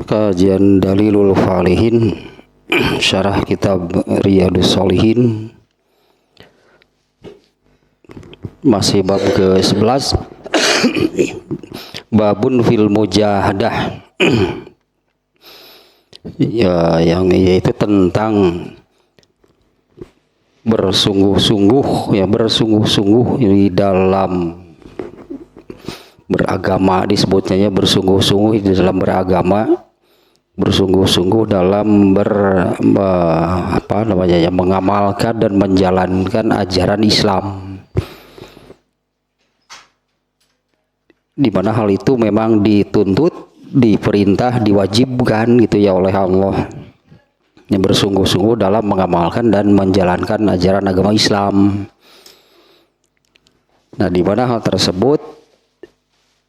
Kajian Dalilul Falihin Syarah Kitab Riyadus Shalihin, masih bab ke-11 Babun fil mujahadah ya, yang yaitu tentang bersungguh-sungguh di dalam beragama. Disebutnya bersungguh-sungguh di dalam beragama, bersungguh-sungguh dalam mengamalkan dan menjalankan ajaran Islam, di mana hal itu memang dituntut, diperintah, diwajibkan gitu ya oleh Allah, yang bersungguh-sungguh dalam mengamalkan dan menjalankan ajaran agama Islam. Nah, di mana hal tersebut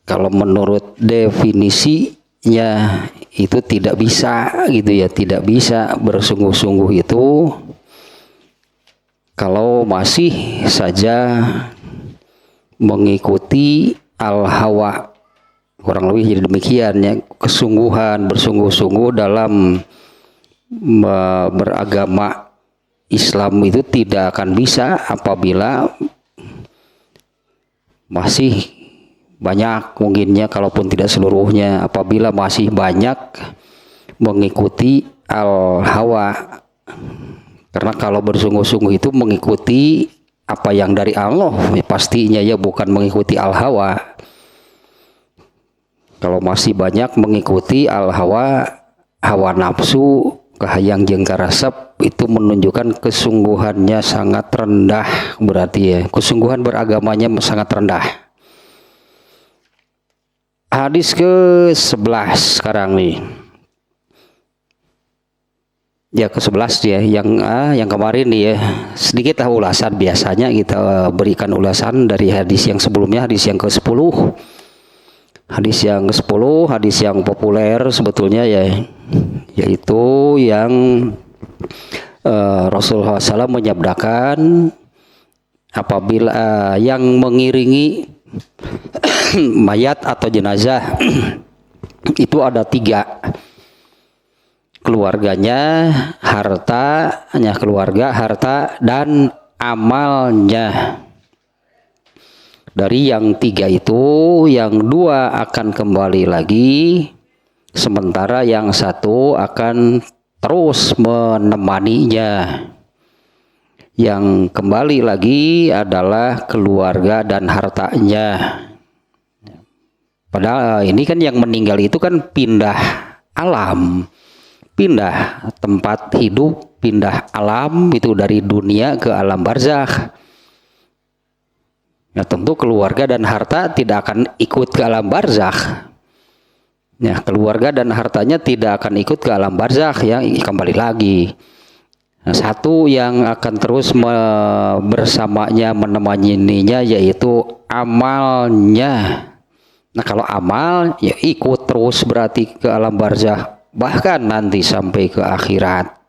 kalau menurut definisinya itu tidak bisa gitu ya, tidak bisa bersungguh-sungguh itu kalau masih saja mengikuti al-hawa. Kurang lebih jadi demikian ya, kesungguhan, bersungguh-sungguh dalam beragama Islam itu tidak akan bisa apabila masih banyak, mungkinnya kalaupun tidak seluruhnya, apabila masih banyak mengikuti al-hawa. Karena kalau bersungguh-sungguh itu mengikuti apa yang dari Allah pastinya ya, bukan mengikuti al-hawa. Kalau masih banyak mengikuti al-hawa, hawa nafsu, kahayang jeung karasep, itu menunjukkan kesungguhannya sangat rendah, berarti ya kesungguhan beragamanya sangat rendah. Hadis ke-11 sekarang nih. Ya ke-11 ya, yang kemarin nih ya, sedikit ulasan. Biasanya kita berikan ulasan dari hadis yang sebelumnya, hadis yang ke-10. Hadis yang ke-10, hadis yang populer sebetulnya ya, yaitu yang Rasulullah SAW menyabdakan apabila yang mengiringi mayat atau jenazah itu ada 3, keluarganya, harta dan amalnya. Dari yang 3 itu, yang 2 akan kembali lagi, sementara yang 1 akan terus menemaninya. Yang kembali lagi adalah keluarga dan hartanya. Padahal ini kan yang meninggal itu kan pindah alam, pindah tempat hidup, pindah alam itu dari dunia ke alam barzakh. Nah, tentu keluarga dan harta tidak akan ikut ke alam barzakh. Ya, keluarga dan hartanya tidak akan ikut ke alam barzakh ya, kembali lagi. Nah, 1 yang akan terus bersamanya, menemaninya, yaitu amalnya. Nah, kalau amal ya ikut terus berarti ke alam barzakh, bahkan nanti sampai ke akhirat.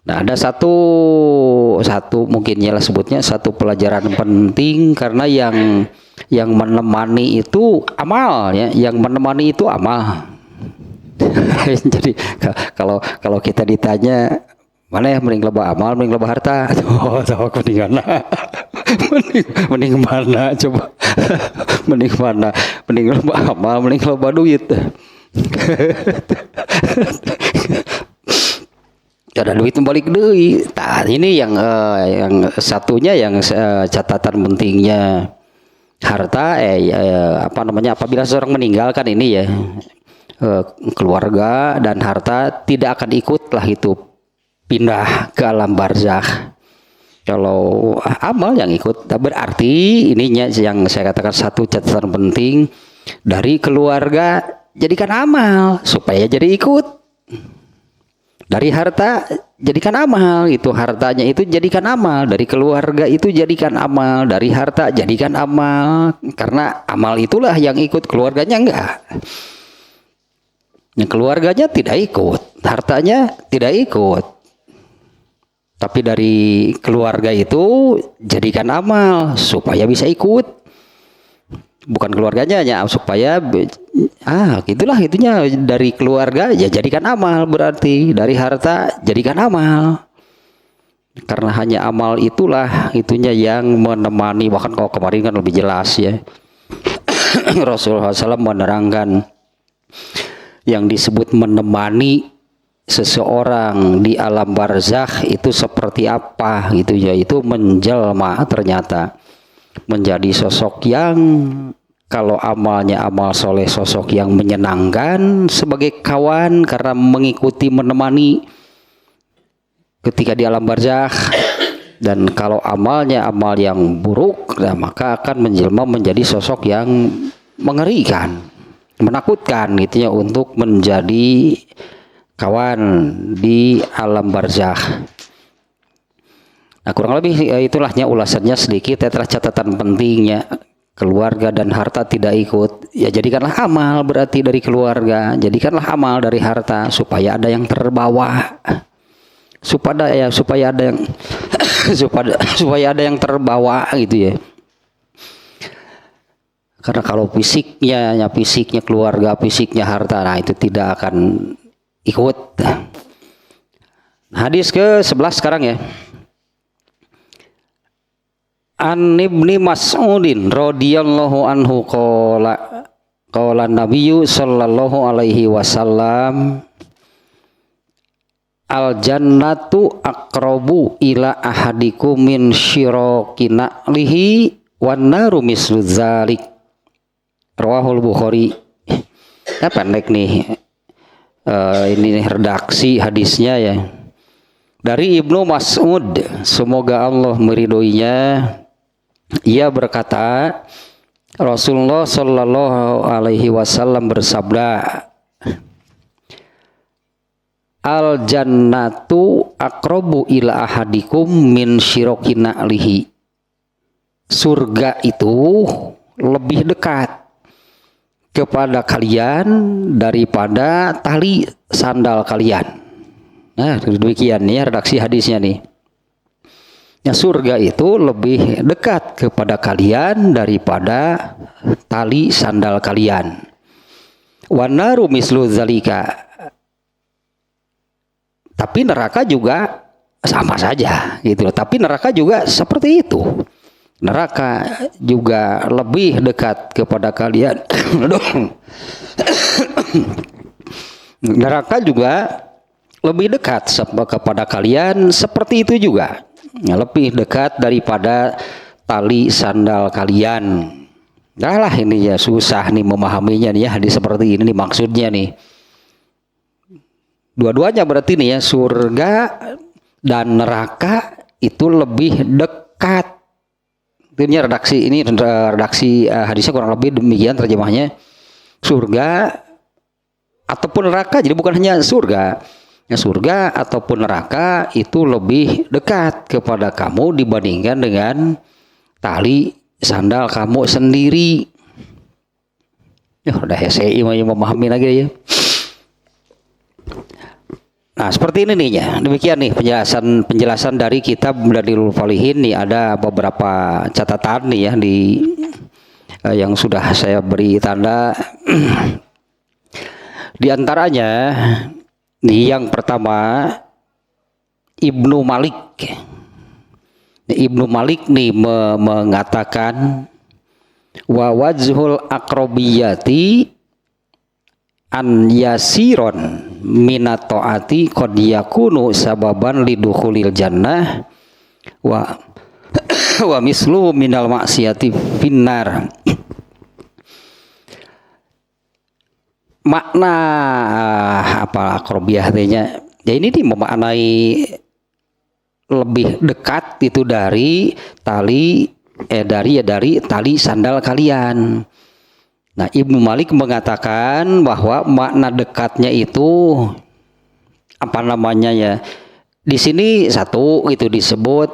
Nah, ada satu mungkin ya sebutnya satu pelajaran penting, karena yang menemani itu amal ya, yang menemani itu amal. Jadi kalau kita ditanya mana ya mending loba amal, mending loba harta, tahu mending mana coba, mending mana, mending loba amal, mending loba duit. Ada duit balik deui. Nah, ini yang satunya, yang catatan pentingnya harta apabila seorang meninggal kan ini ya, keluarga dan harta tidak akan ikutlah itu pindah ke alam barzakh. Kalau amal yang ikut, berarti ininya yang saya katakan satu catatan penting, dari keluarga jadikan amal supaya jadi ikut. Dari harta jadikan amal, itu hartanya itu jadikan amal, dari keluarga itu jadikan amal, dari harta jadikan amal, karena amal itulah yang ikut, keluarganya enggak. Yang keluarganya tidak ikut, hartanya tidak ikut. Tapi dari keluarga itu jadikan amal supaya bisa ikut. Bukan keluarganya ya, supaya Gitulah itunya dari keluarga ya jadikan amal, berarti dari harta jadikan amal. Karena hanya amal itulah itunya yang menemani, bahkan kalau kemarin kan lebih jelas ya. Rasulullah SAW menerangkan yang disebut menemani seseorang di alam barzakh itu seperti apa gitu, yaitu menjelma ternyata menjadi sosok yang kalau amalnya amal soleh, sosok yang menyenangkan sebagai kawan karena mengikuti menemani ketika di alam barzakh. Dan kalau amalnya amal yang buruk, nah maka akan menjelma menjadi sosok yang mengerikan, menakutkan gitu ya, untuk menjadi kawan di alam barzakh. Nah kurang lebih itulahnya ulasannya sedikit. Telah catatan pentingnya keluarga dan harta tidak ikut. Ya jadikanlah amal berarti dari keluarga, jadikanlah amal dari harta supaya ada yang terbawa. Supaya ada yang supaya ada yang terbawa gitu ya. Karena kalau fisiknya keluarga, fisiknya harta, nah itu tidak akan ikut. Hadis ke-11 sekarang ya. An Ibni Mas'udin radhiyallahu anhu qala Nabiyyu sallallahu alaihi wasallam al jannatu aqrabu ila ahadikum min syiraqina lihi wan naru mislu dzalik. Rawahul Bukhari. Ya pendek nih. Ini redaksi hadisnya ya. Dari Ibnu Mas'ud, semoga Allah meridhoinya, ia berkata, Rasulullah sallallahu alaihi wasallam bersabda, al jannatu aqrabu ila ahadikum min syiraqina lihi. Surga itu lebih dekat kepada kalian daripada tali sandal kalian. Nah, demikian ya redaksi hadisnya nih. Ya, surga itu lebih dekat kepada kalian daripada tali sandal kalian. Wan naru mislu zalika. Tapi neraka juga sama saja gitu loh. Tapi neraka juga seperti itu. Neraka juga lebih dekat kepada kalian. Neraka juga lebih dekat kepada kalian seperti itu juga. Lebih dekat daripada tali sandal kalian. Dah lah ini ya susah nih memahaminya nih ya, hadis seperti ini nih maksudnya nih. Dua-duanya berarti nih ya, surga dan neraka itu lebih dekat. Ini redaksi hadisnya kurang lebih demikian terjemahnya. Surga ataupun neraka, jadi bukan hanya surga. Ya, surga ataupun neraka itu lebih dekat kepada kamu dibandingkan dengan tali sandal kamu sendiri. Ya udah SEI mau memahami lagi ya. Nah seperti ini nih ya, demikian nih penjelasan dari kitab Dalilul Falihin nih. Ada beberapa catatan nih ya di yang sudah saya beri tanda. Di antaranya nih yang pertama Ibnu Malik. Ibnu Malik nih mengatakan wa wajhul aqrabiyati an yasiron minat taati qad yakunu sababan lidukhulil jannah wa mislu minal maksiati finnar. Makna apa aqrabiyah nya ya ini memaknai lebih dekat itu dari tali dari tali sandal kalian. Nah, Ibnu Malik mengatakan bahwa makna dekatnya itu apa namanya ya? Di sini satu itu disebut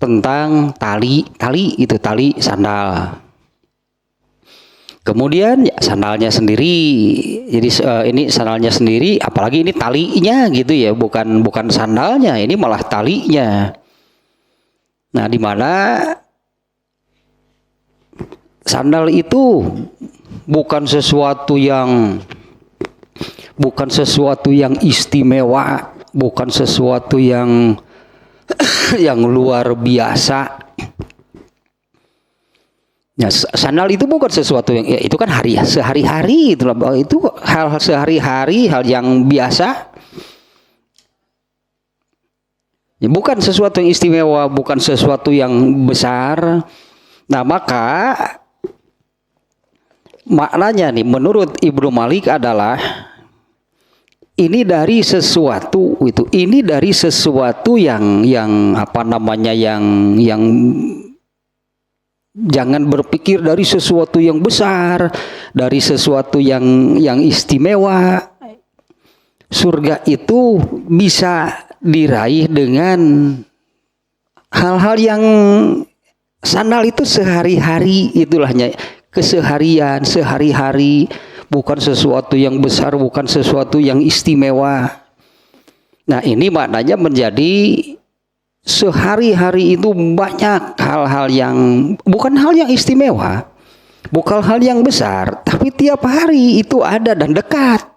tentang tali itu tali sandal. Kemudian ya, sandalnya sendiri. Jadi ini sandalnya sendiri, apalagi ini talinya gitu ya, bukan sandalnya, ini malah talinya. Nah, di mana sandal itu bukan sesuatu yang istimewa, bukan sesuatu yang yang luar biasa. Ya, sandal itu bukan sesuatu yang, ya, itu kan sehari-hari, itu hal sehari-hari, hal yang biasa. Ya, bukan sesuatu yang istimewa, bukan sesuatu yang besar. Nah, maka maknanya nih menurut Ibnu Malik adalah ini dari sesuatu itu, ini dari sesuatu yang apa namanya, yang jangan berpikir dari sesuatu yang besar, dari sesuatu yang istimewa. Surga itu bisa diraih dengan hal-hal yang sandal itu sehari-hari, itulahnya keseharian, sehari-hari, bukan sesuatu yang besar, bukan sesuatu yang istimewa. Nah, ini maknanya menjadi sehari-hari itu banyak hal-hal yang bukan hal yang istimewa, bukan hal yang besar, tapi tiap hari itu ada dan dekat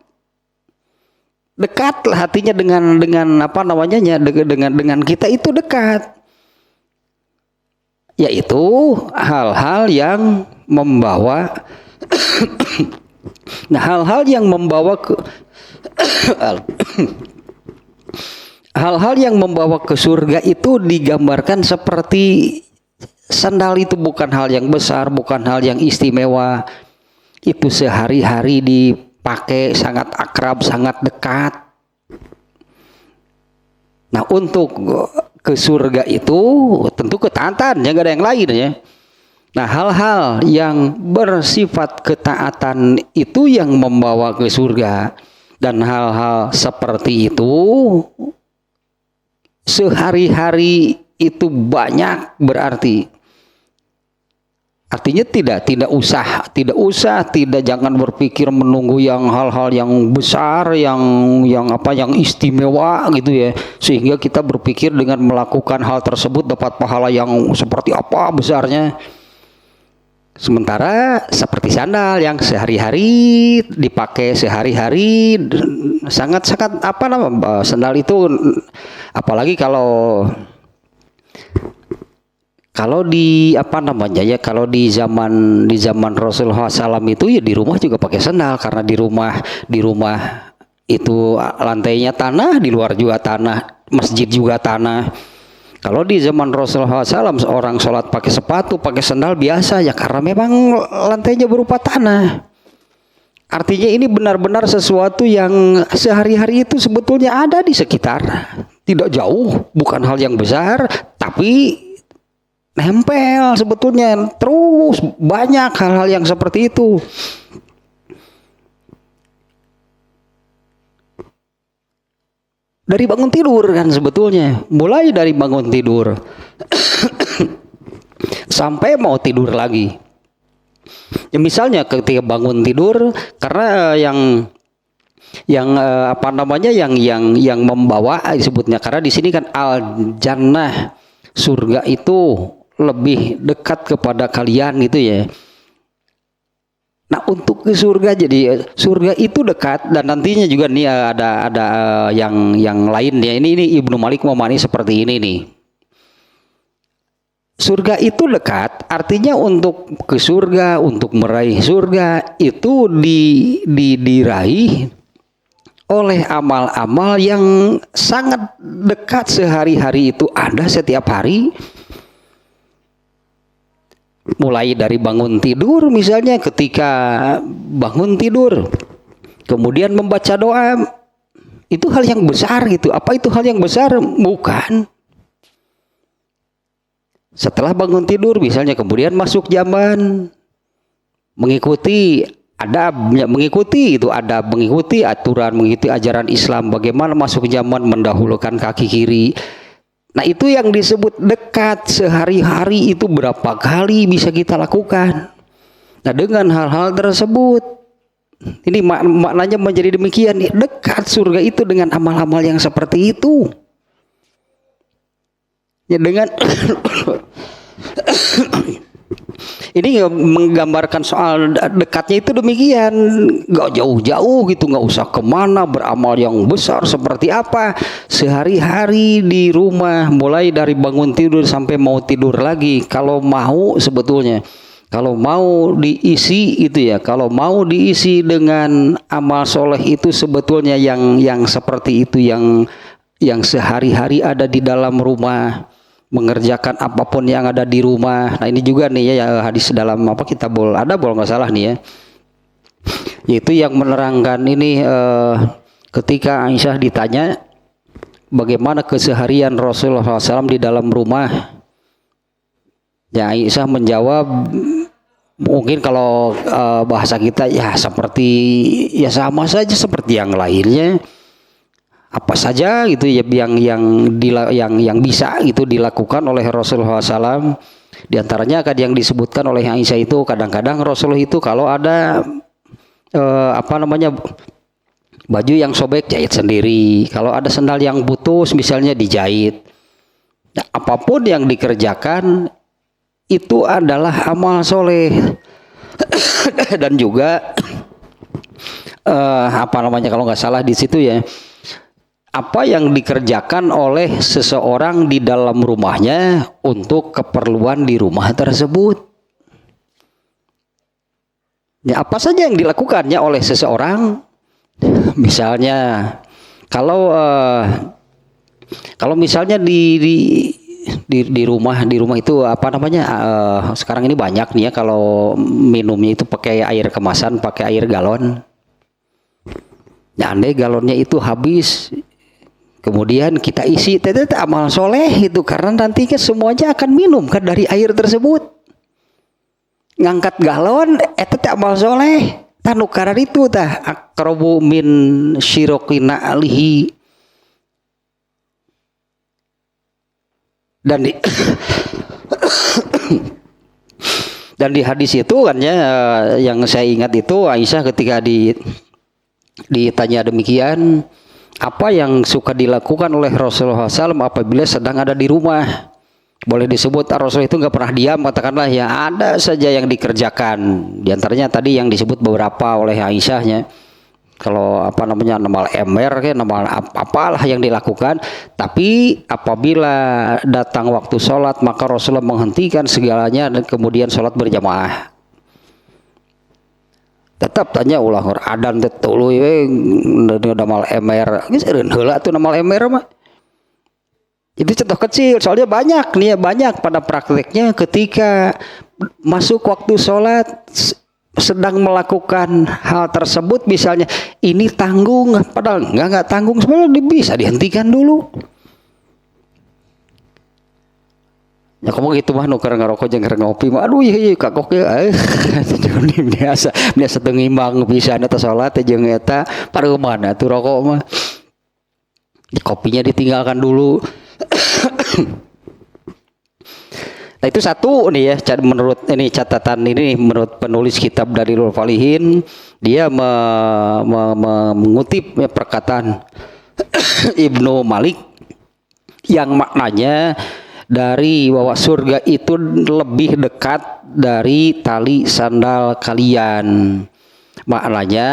lah hatinya dengan apa namanya, dengan kita itu dekat, yaitu hal-hal yang membawa nah, hal-hal yang membawa ke hal-hal yang membawa ke surga itu digambarkan seperti sandal itu bukan hal yang besar, bukan hal yang istimewa. Itu sehari-hari dipakai, sangat akrab, sangat dekat. Nah, untuk ke surga itu tentu ketaatan, ya, gak ada yang lain ya. Nah, hal-hal yang bersifat ketaatan itu yang membawa ke surga. Dan hal-hal seperti itu sehari-hari itu banyak berarti. Artinya jangan berpikir menunggu yang hal-hal yang besar, yang istimewa gitu ya, sehingga kita berpikir dengan melakukan hal tersebut dapat pahala yang seperti apa besarnya. Sementara seperti sandal yang sehari-hari dipakai, sehari-hari sangat-sangat sandal itu, apalagi kalau di kalau di zaman Rasulullah SAW itu ya di rumah juga pakai sandal, karena di rumah itu lantainya tanah, di luar juga tanah, masjid juga tanah. Kalau di zaman Rasulullah SAW seorang sholat pakai sepatu, pakai sandal biasa ya, karena memang lantainya berupa tanah. Artinya ini benar-benar sesuatu yang sehari-hari itu sebetulnya ada di sekitar, tidak jauh, bukan hal yang besar, tapi nempel sebetulnya. Terus banyak hal-hal yang seperti itu. Dari bangun tidur kan sebetulnya, mulai dari bangun tidur sampai mau tidur lagi. Ya, misalnya ketika bangun tidur, karena yang membawa disebutnya, karena di sini kan al jannah, surga itu lebih dekat kepada kalian gitu ya. Nah, untuk ke surga, jadi surga itu dekat, dan nantinya juga nih ada yang lainnya. Ini Ibnu Malik memahami seperti ini nih. Surga itu dekat, artinya untuk ke surga, untuk meraih surga itu diraih oleh amal-amal yang sangat dekat, sehari-hari itu ada setiap hari. Mulai dari bangun tidur, misalnya ketika bangun tidur kemudian membaca doa, itu hal yang besar gitu. Apa itu hal yang besar? Bukan. Setelah bangun tidur misalnya kemudian masuk zaman, mengikuti aturan, mengikuti ajaran Islam, bagaimana masuk zaman mendahulukan kaki kiri. Nah, itu yang disebut dekat, sehari-hari itu berapa kali bisa kita lakukan. Nah, dengan hal-hal tersebut, ini maknanya menjadi demikian, dekat surga itu dengan amal-amal yang seperti itu. Ya, dengan Ini menggambarkan soal dekatnya itu demikian, nggak jauh-jauh gitu, nggak usah kemana, beramal yang besar seperti apa, sehari-hari di rumah, mulai dari bangun tidur sampai mau tidur lagi. Kalau mau sebetulnya, kalau mau diisi itu ya, kalau mau diisi dengan amal soleh itu sebetulnya yang seperti itu, yang sehari-hari ada di dalam rumah, mengerjakan apapun yang ada di rumah. Nah ini juga nih ya hadis dalam apa Kitabul Adab kalau nggak salah nih ya, yaitu yang menerangkan ini ketika Aisyah ditanya bagaimana keseharian Rasulullah SAW di dalam rumah, ya Aisyah menjawab mungkin kalau bahasa kita ya seperti ya sama saja seperti yang lainnya, apa saja gitu ya yang bisa itu dilakukan oleh Rasulullah SAW. Di antaranya kan yang disebutkan oleh Aisyah itu kadang-kadang Rasulullah itu kalau ada baju yang sobek jahit sendiri, kalau ada sendal yang putus misalnya dijahit. Nah, apapun yang dikerjakan itu adalah amal soleh. Dan juga kalau nggak salah di situ ya, apa yang dikerjakan oleh seseorang di dalam rumahnya untuk keperluan di rumah tersebut. Ya, apa saja yang dilakukannya oleh seseorang. Misalnya kalau misalnya di rumah itu sekarang ini banyak nih ya, kalau minumnya itu pakai air kemasan, pakai air galon. Nah, andai galonnya itu habis, kemudian kita isi amal soleh itu, karena nantinya semuanya akan minum kan dari air tersebut. Ngangkat galon itu amal soleh, tanukaran itu akrobu min syirokina alihi. Dan di hadis itu kan ya, yang saya ingat itu Aisyah ketika ditanya demikian, apa yang suka dilakukan oleh Rasulullah SAW apabila sedang ada di rumah. Boleh disebut Rasul itu nggak pernah diam, katakanlah ya ada saja yang dikerjakan. Di antaranya tadi yang disebut beberapa oleh Aisyahnya, kalau namal emer kayak namal apalah yang dilakukan. Tapi apabila datang waktu sholat, maka Rasulullah menghentikan segalanya dan kemudian sholat berjamaah. Tetap tanya ulah adan tuluy namal emer, geus eureun heula tuh namal emer mah. Itu contoh kecil, soalnya banyak pada prakteknya ketika masuk waktu sholat sedang melakukan hal tersebut, misalnya ini tanggung, padahal nggak tanggung, sebenarnya bisa dihentikan dulu. Ya kamu gitu mah nuker ngerokok jeung ngopi mah aduh ieu kakok ya biasa teu ngimbang pisan eta salat jeung eta pareuman atuh rokok mah. Kopinya ditinggalkan dulu. Nah itu satu nih ya, menurut ini catatan ini menurut penulis kitab Dalilul Falihin, dia mengutip perkataan Ibnu Malik yang maknanya dari bahwa surga itu lebih dekat dari tali sandal kalian. Maknanya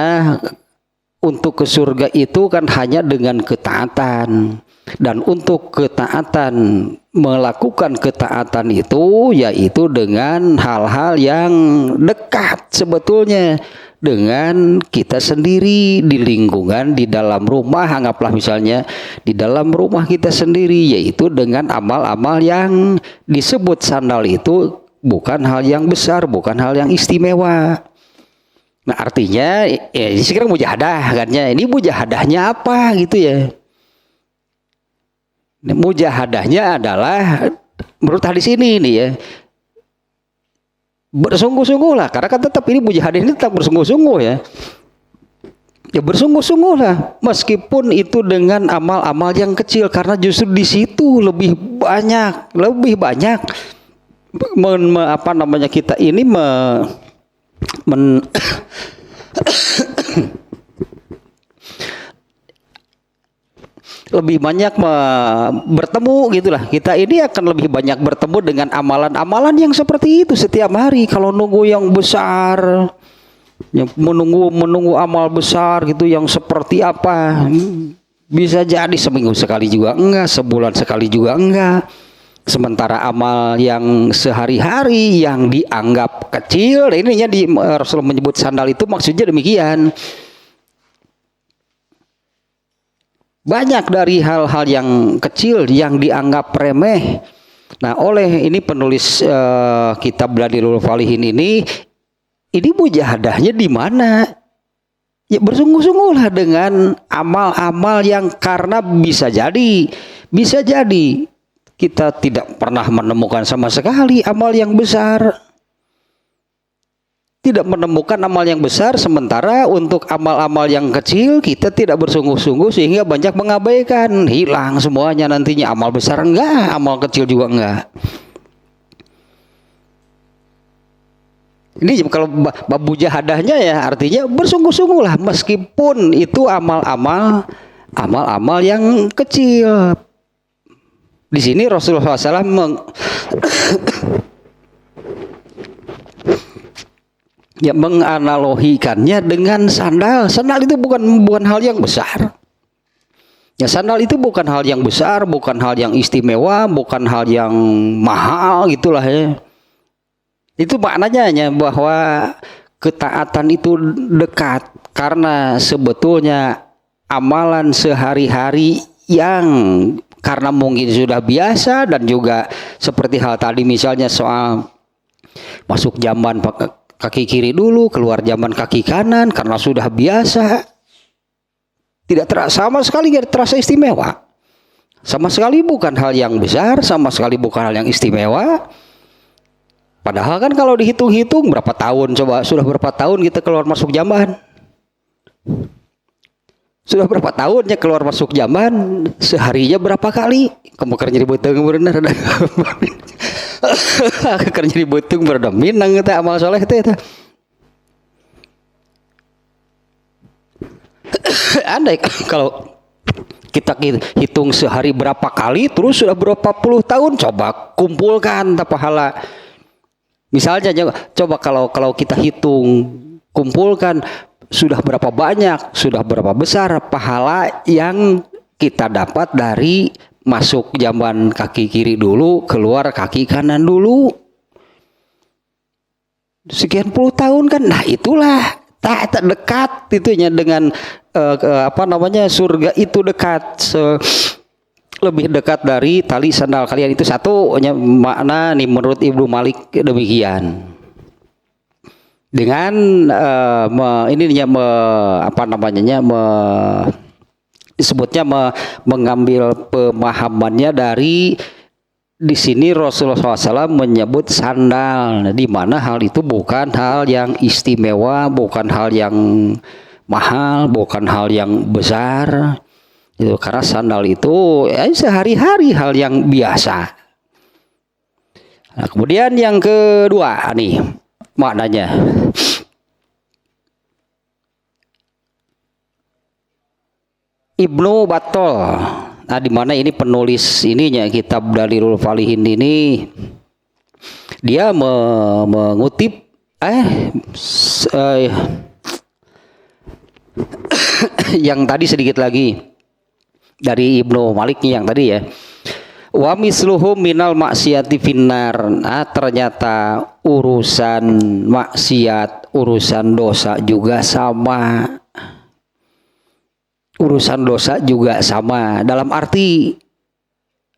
untuk ke surga itu kan hanya dengan ketaatan, dan untuk ketaatan, melakukan ketaatan itu yaitu dengan hal-hal yang dekat sebetulnya dengan kita sendiri di lingkungan di dalam rumah. Anggaplah misalnya di dalam rumah kita sendiri, yaitu dengan amal-amal yang disebut sandal itu bukan hal yang besar, bukan hal yang istimewa. Nah artinya ya sekarang mujahadah kan ya, ini mujahadahnya apa gitu ya. Mujahadahnya adalah menurut hadis ini nih ya, bersungguh-sungguh lah, karena kan tetap ini mujahadah ini tetap bersungguh-sungguh ya. Ya bersungguh-sungguh lah, meskipun itu dengan amal-amal yang kecil, karena justru di situ lebih banyak kita ini lebih banyak bertemu gitulah. Kita ini akan lebih banyak bertemu dengan amalan-amalan yang seperti itu setiap hari. Kalau nunggu yang besar, yang menunggu amal besar gitu yang seperti apa, bisa jadi seminggu sekali juga enggak, sebulan sekali juga enggak. Sementara amal yang sehari-hari yang dianggap kecil, ininya di Rasul menyebut sandal itu maksudnya demikian. Banyak dari hal-hal yang kecil yang dianggap remeh. Nah, oleh ini penulis kitab Bladilul Falihin ini mujahadahnya di mana? Ya bersungguh-sungguhlah dengan amal-amal yang karena bisa jadi kita tidak pernah menemukan sama sekali amal yang besar. Tidak menemukan amal yang besar, sementara untuk amal-amal yang kecil kita tidak bersungguh-sungguh sehingga banyak mengabaikan. Hilang semuanya nantinya. Amal besar enggak, amal kecil juga enggak. Ini kalau bab mujahadahnya ya artinya bersungguh-sungguhlah meskipun itu amal-amal yang kecil. Di sini Rasulullah SAW menganalogikannya dengan sandal. Sandal itu bukan hal yang besar. Ya, sandal itu bukan hal yang besar, bukan hal yang istimewa, bukan hal yang mahal gitulah ya. Itu maknanya bahwa ketaatan itu dekat karena sebetulnya amalan sehari-hari yang karena mungkin sudah biasa dan juga seperti hal tadi misalnya soal masuk jamban kaki kiri dulu, keluar jamban kaki kanan karena sudah biasa, tidak terasa sama sekali, tidak terasa istimewa, sama sekali bukan hal yang besar, sama sekali bukan hal yang istimewa. Padahal kan kalau dihitung-hitung berapa tahun, coba sudah berapa tahun kita keluar masuk jamban? Sudah berapa tahun ya keluar masuk jamban? Seharinya berapa kali? Kamu kerja di beteng bener ada. Kerja di beteng berada minang kita amal soleh itu. Andai kalau kita hitung sehari berapa kali, terus sudah berapa puluh tahun, coba kumpulkan pahala. Misalnya coba kalau kita hitung, kumpulkan sudah berapa banyak, sudah berapa besar pahala yang kita dapat dari masuk jamban kaki kiri dulu, keluar kaki kanan dulu. Sekian puluh tahun kan, nah itulah tak dekat itunya dengan surga itu dekat, lebih dekat dari tali sandal kalian. Itu satu makna nih menurut Ibnu Malik demikian. Dengan disebutnya mengambil pemahamannya dari di sini Rasulullah SAW menyebut sandal, di mana hal itu bukan hal yang istimewa, bukan hal yang mahal, bukan hal yang besar. Itu karena sandal itu sehari-hari hal yang biasa. Nah, kemudian yang kedua nih maknanya. Ibnu Battal. Nah, di mana ini penulis ininya kitab Dalilul Falihin ini dia mengutip yang tadi sedikit lagi dari Ibnu Malik yang tadi ya. Wa misluhum minal maksiati finnar. Nah, ternyata urusan maksiat, urusan dosa juga sama. Urusan dosa juga sama. Dalam arti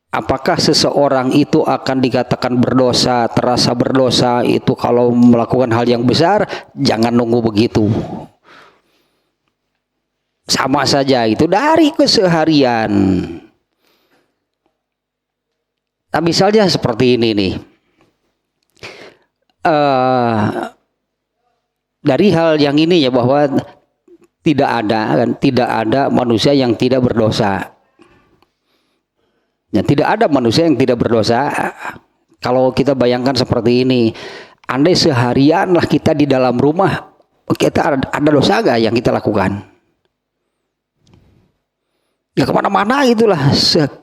apakah seseorang itu akan dikatakan berdosa, terasa berdosa itu kalau melakukan hal yang besar? Jangan nunggu begitu. Sama saja itu dari keseharian. Nah, misalnya seperti ini nih. Dari hal yang ini ya, bahwa tidak ada manusia yang tidak berdosa. Ya, tidak ada manusia yang tidak berdosa. Kalau kita bayangkan seperti ini, andai seharian lah kita di dalam rumah, kita ada dosa gak yang kita lakukan? Ya kemana-mana itulah,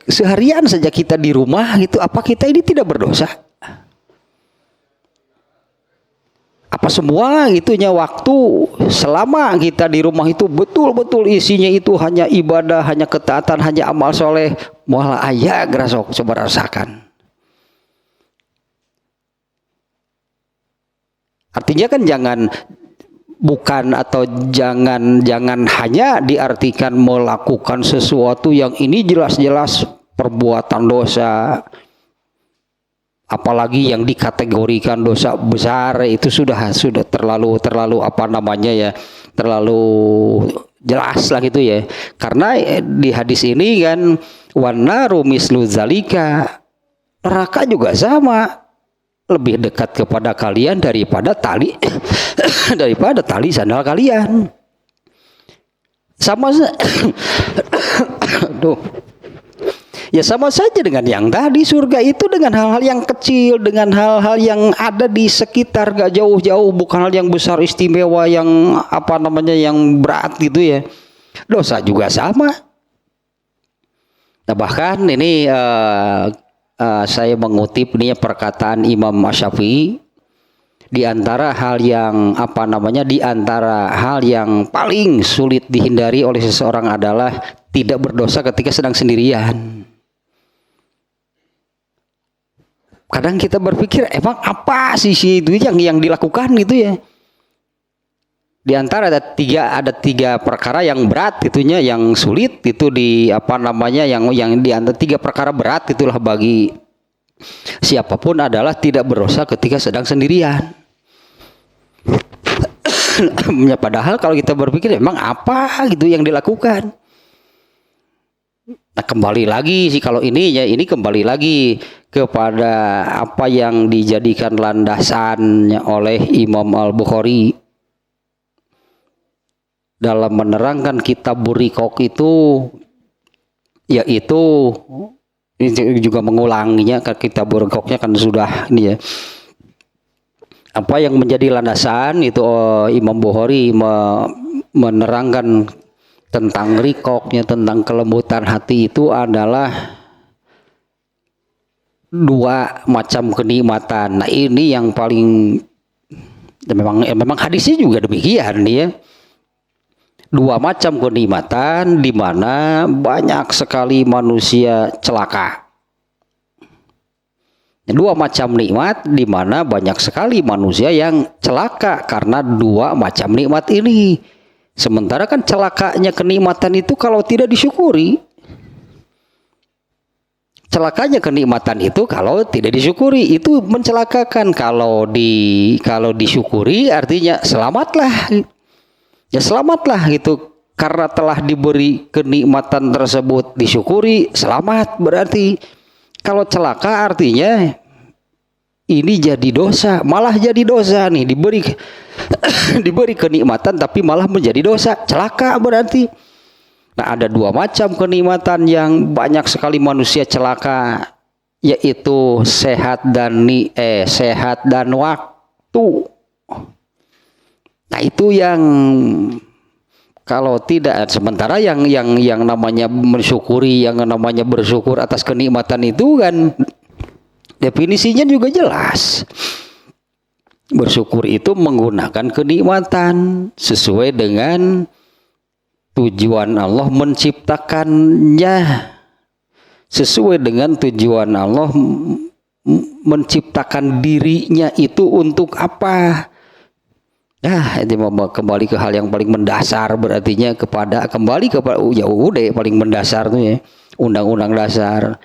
seharian saja kita di rumah gitu, apa kita ini tidak berdosa? Apa semua itunya waktu selama kita di rumah itu betul-betul isinya itu hanya ibadah, hanya ketaatan, hanya amal soleh, mualah aya grasok coba rasakan. Artinya kan jangan hanya diartikan melakukan sesuatu yang ini jelas-jelas perbuatan dosa, apalagi yang dikategorikan dosa besar, itu sudah terlalu apa namanya ya, terlalu jelas lah gitu ya. Karena di hadis ini kan wanaru mislu zalika, neraka juga sama, lebih dekat kepada kalian daripada tali daripada tali sandal kalian. Sama aduh. Ya sama saja dengan yang tadi, surga itu dengan hal-hal yang kecil, dengan hal-hal yang ada di sekitar, gak jauh-jauh, bukan hal yang besar istimewa yang apa namanya yang berat gitu ya. Dosa juga sama. Nah bahkan ini saya mengutip ini perkataan Imam Syafi'i, di antara hal yang apa namanya, di antara hal yang paling sulit dihindari oleh seseorang adalah tidak berdosa ketika sedang sendirian. Kadang kita berpikir emang apa sih itu yang dilakukan gitu ya. Di antara ada tiga perkara yang berat itunya, yang sulit itu di apa namanya, yang di antara tiga perkara berat itulah bagi siapapun adalah tidak berdosa ketika sedang sendirian. Ya, padahal kalau kita berpikir emang apa gitu yang dilakukan. Nah kembali lagi sih kalau ini ya, ini kembali lagi kepada apa yang dijadikan landasan oleh Imam Al-Bukhari dalam menerangkan kitab Buriqoq itu, yaitu ini juga mengulanginya, kitab Buriqoqnya kan sudah ini ya. Apa yang menjadi landasan itu Imam Bukhari menerangkan tentang riqoqnya, tentang kelembutan hati itu adalah dua macam kenikmatan. Nah ini yang paling memang hadisnya juga demikian ya. Dua macam kenikmatan di mana banyak sekali manusia celaka. Dua macam nikmat di mana banyak sekali manusia yang celaka karena dua macam nikmat ini. Sementara kan celakanya kenikmatan itu kalau tidak disyukuri. Celakanya kenikmatan itu kalau tidak disyukuri itu mencelakakan. Kalau disyukuri artinya selamatlah. Ya selamatlah gitu. Karena telah diberi kenikmatan tersebut disyukuri, selamat berarti. Kalau celaka artinya ini jadi dosa, malah jadi dosa nih, diberi kenikmatan tapi malah menjadi dosa, celaka berarti. Nah ada dua macam kenikmatan yang banyak sekali manusia celaka, yaitu sehat dan waktu. Nah itu yang kalau tidak, sementara yang namanya mensyukuri, yang namanya bersyukur atas kenikmatan itu kan definisinya juga jelas. Bersyukur itu menggunakan kenikmatan sesuai dengan tujuan Allah menciptakannya, sesuai dengan tujuan Allah menciptakan dirinya itu untuk apa. Nah, itu kembali ke hal yang paling mendasar, berartinya kembali kepada ya udah paling mendasar tuh ya, undang-undang dasar.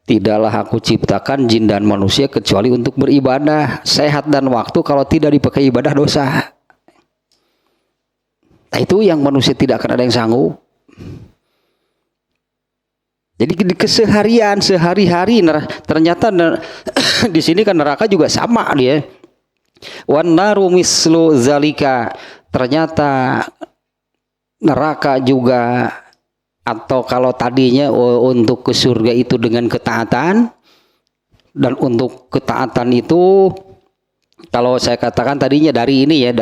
Tidaklah aku ciptakan jin dan manusia kecuali untuk beribadah. Sehat dan waktu kalau tidak dipakai ibadah dosa. Nah itu yang manusia tidak akan ada yang sanggup. Jadi di keseharian sehari-hari ternyata di sini kan neraka juga sama dia. Wan naru mislu zalika, ternyata neraka juga, atau kalau tadinya untuk ke surga itu dengan ketaatan, dan untuk ketaatan itu kalau saya katakan tadinya dari ini ya,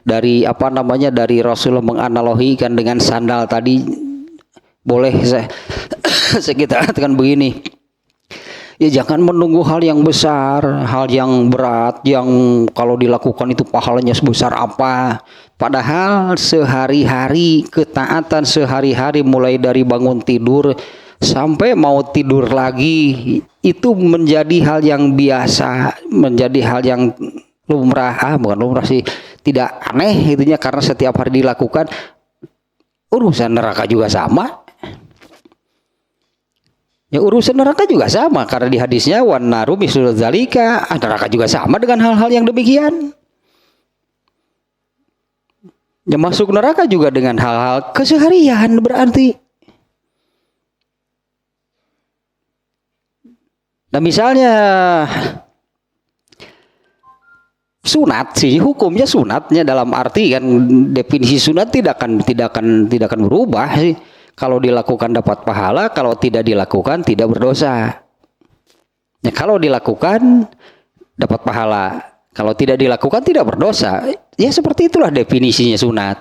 dari apa namanya, dari Rasulullah menganalogikan dengan sandal tadi, boleh saya, saya kita katakan begini, ya jangan menunggu hal yang besar, hal yang berat, yang kalau dilakukan itu pahalanya sebesar apa. Padahal sehari-hari, ketaatan sehari-hari mulai dari bangun tidur sampai mau tidur lagi, itu menjadi hal yang biasa, menjadi hal yang lumrah, bukan lumrah sih, tidak aneh itunya, karena setiap hari dilakukan. Urusan neraka juga sama. Ya urusan neraka juga sama, karena di hadisnya wan naru mislul zalika, neraka juga sama dengan hal-hal yang demikian. Ya masuk neraka juga dengan hal-hal keseharian berarti. Nah misalnya sunat sih, hukumnya sunatnya dalam arti kan definisi sunat tidak akan berubah sih. Kalau dilakukan dapat pahala, kalau tidak dilakukan tidak berdosa. Ya, kalau dilakukan dapat pahala, kalau tidak dilakukan tidak berdosa. Ya seperti itulah definisinya sunat.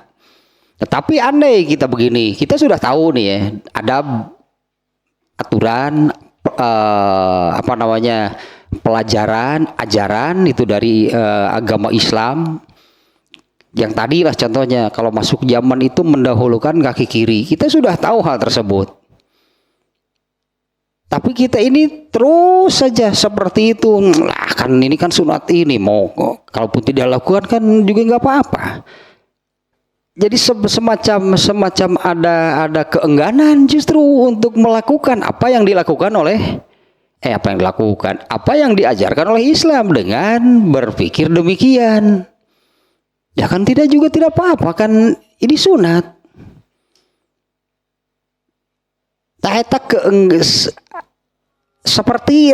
Tetapi andai kita begini, kita sudah tahu nih ya, ada aturan pelajaran, ajaran itu dari agama Islam. Yang tadi lah contohnya, kalau masuk zaman itu mendahulukan kaki kiri. Kita sudah tahu hal tersebut. Tapi kita ini terus saja seperti itu. Lah kan ini kan sunat ini, mau kalaupun tidak lakukan kan juga nggak apa-apa. Jadi semacam ada keengganan justru untuk melakukan apa yang dilakukan oleh apa yang diajarkan oleh Islam dengan berpikir demikian. Ya kan tidak apa-apa, kan ini sunat. Tak seperti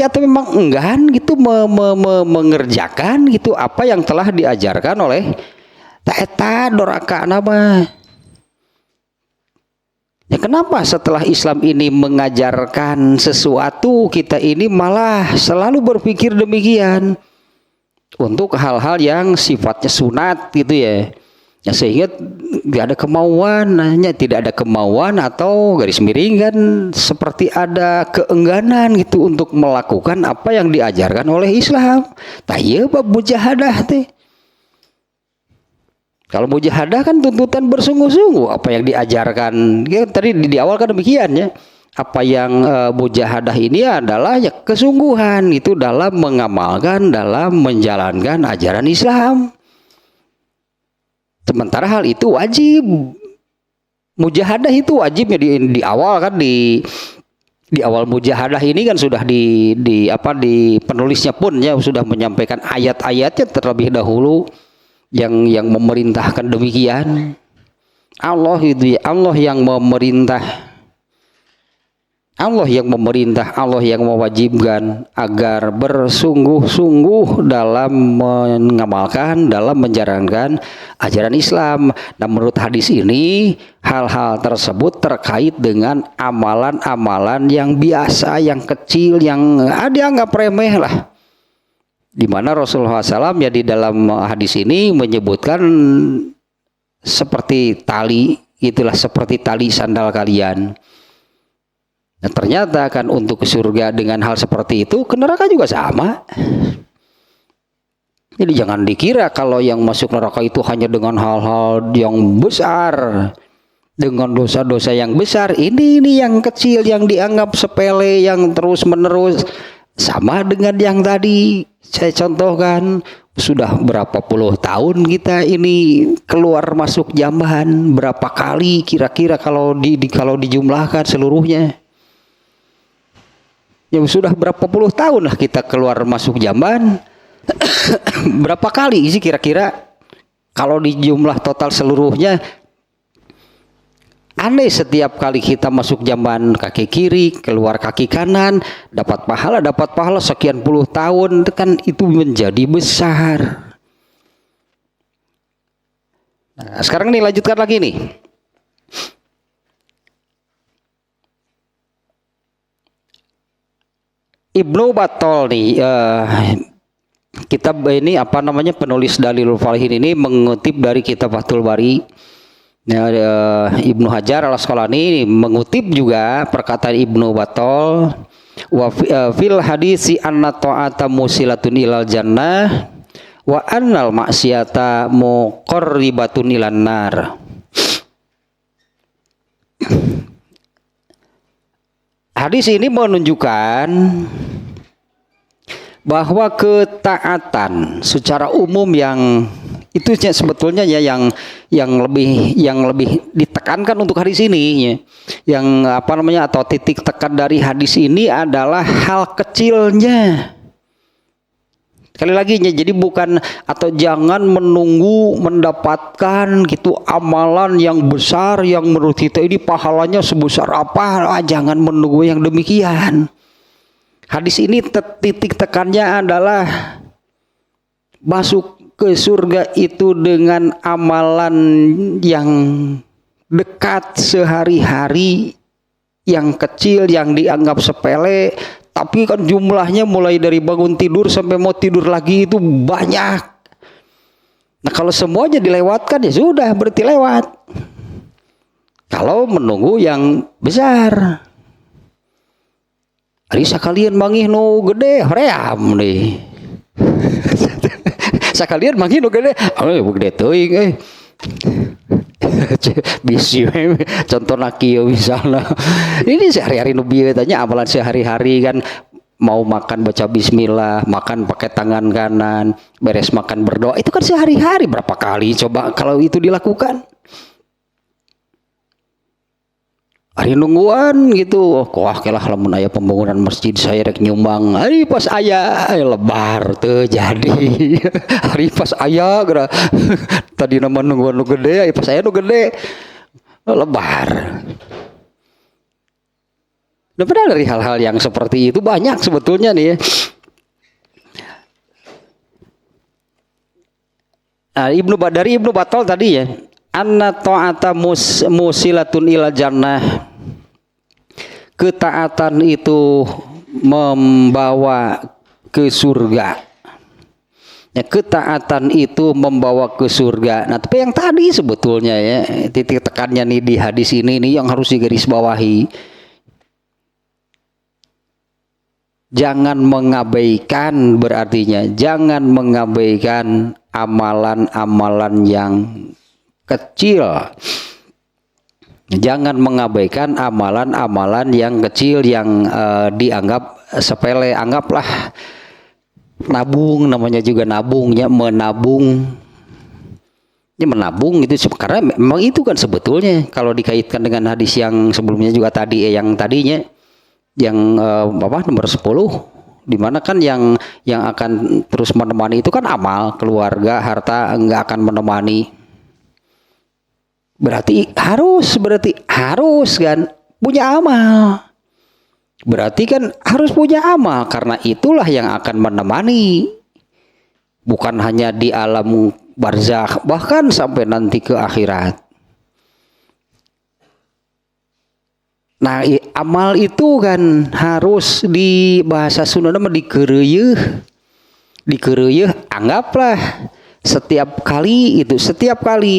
atau memang enggan gitu mengerjakan gitu apa yang telah diajarkan oleh tak doraka nama. Ya kenapa setelah Islam ini mengajarkan sesuatu, kita ini malah selalu berpikir demikian untuk hal-hal yang sifatnya sunat gitu ya. Ya sehingga tidak ada kemauan atau garis miring kan seperti ada keengganan gitu untuk melakukan apa yang diajarkan oleh Islam. Taya bab mujahadah teh. Kalau mujahadah kan tuntutan bersungguh-sungguh apa yang diajarkan. Ya, tadi di awal kan demikian ya. Apa yang mujahadah ini adalah ya kesungguhan itu dalam mengamalkan, dalam menjalankan ajaran Islam. Sementara hal itu wajib. Mujahadah itu wajibnya di awal kan di awal mujahadah ini kan sudah di penulisnya pun ya sudah menyampaikan ayat-ayatnya terlebih dahulu yang memerintahkan demikian. Allah yang memerintah, Allah yang mewajibkan agar bersungguh-sungguh dalam mengamalkan, dalam menjalankan ajaran Islam. Dan menurut hadis ini, hal-hal tersebut terkait dengan amalan-amalan yang biasa, yang kecil, yang dianggap remeh lah. Di mana Rasulullah SAW ya di dalam hadis ini menyebutkan seperti tali, itulah seperti tali sandal kalian. Nah, ternyata kan untuk ke surga dengan hal seperti itu, ke neraka juga sama. Jadi jangan dikira kalau yang masuk neraka itu hanya dengan hal-hal yang besar, dengan dosa-dosa yang besar. Ini yang kecil, yang dianggap sepele, yang terus-menerus. Sama dengan yang tadi saya contohkan, sudah berapa puluh tahun kita ini keluar masuk jamban, berapa kali kira-kira kalau dijumlahkan seluruhnya. Ya sudah berapa puluh tahun lah kita keluar masuk jamban. Berapa kali sih kira-kira kalau dijumlah total seluruhnya? Aneh, setiap kali kita masuk jamban kaki kiri, keluar kaki kanan, dapat pahala sekian puluh tahun, kan itu menjadi besar. Nah, sekarang nih lanjutkan lagi nih. Ibnu Battal nih kitab ini penulis Dalilul Falihin ini mengutip dari kitab Fathul Bari Ya, Ibnu Hajar al-Asqalani mengutip juga perkataan Ibnu Battal wa fil hadisi anna ta'ata musilatun ilal jannah wa annal maksiata muqarribatun ilan nar. Hadis ini menunjukkan bahwa ketaatan secara umum yang itu sebetulnya ya yang lebih ditekankan untuk hadis ini ya. Yang apa namanya atau titik tekan dari hadis ini adalah hal kecilnya. Sekali lagi ya, jadi bukan atau jangan menunggu mendapatkan gitu amalan yang besar yang menurut kita ini pahalanya sebesar apa, jangan menunggu yang demikian. Hadis ini titik tekannya adalah masuk ke surga itu dengan amalan yang dekat sehari-hari, yang kecil, yang dianggap sepele, tapi kan jumlahnya mulai dari bangun tidur sampai mau tidur lagi itu banyak. Nah kalau semuanya dilewatkan ya sudah berarti lewat. Kalau menunggu yang besar, hari sekalian mangih nu gede hoream nih. Sekalian mangih nu gede, gede teuing bisi contoh kieu misalnya. Ini sehari-hari nu bieu tanya amalan sehari-hari kan, mau makan baca bismillah, makan pakai tangan kanan, beres makan berdoa, itu kan sehari-hari berapa kali coba kalau itu dilakukan. Hari nungguan gitu, wah kelah lamun aya pembangunan masjid saya rek nyumbang. Hari pas aya lebar teu jadi. Hari pas aya geura tadi nama nungguan nu gede, pas aya nu gede lebar. Nah, padahal dari hal-hal yang seperti itu banyak sebetulnya nih ya. Nah, dari Ibnu Battal tadi ya, anna ta'ata musilatun ila jannah. Ketaatan itu membawa ke surga. Ya, ketaatan itu membawa ke surga. Nah, tapi yang tadi sebetulnya ya, titik tekannya nih di hadis ini nih yang harus digarisbawahi. Jangan mengabaikan, berartinya jangan mengabaikan amalan-amalan yang kecil. Jangan mengabaikan amalan-amalan yang kecil yang dianggap sepele. Anggaplah nabung, namanya juga nabungnya, menabung. Ini menabung itu karena memang itu kan sebetulnya kalau dikaitkan dengan hadis yang sebelumnya juga tadi yang tadinya yang nomor 10, dimana kan yang akan terus menemani itu kan amal, keluarga, harta enggak akan menemani. Berarti harus kan punya amal. Berarti kan harus punya amal, karena itulah yang akan menemani. Bukan hanya di alam barzakh, bahkan sampai nanti ke akhirat. Nah, amal itu kan harus di bahasa Sunda nama dikeureuh. Anggaplah setiap kali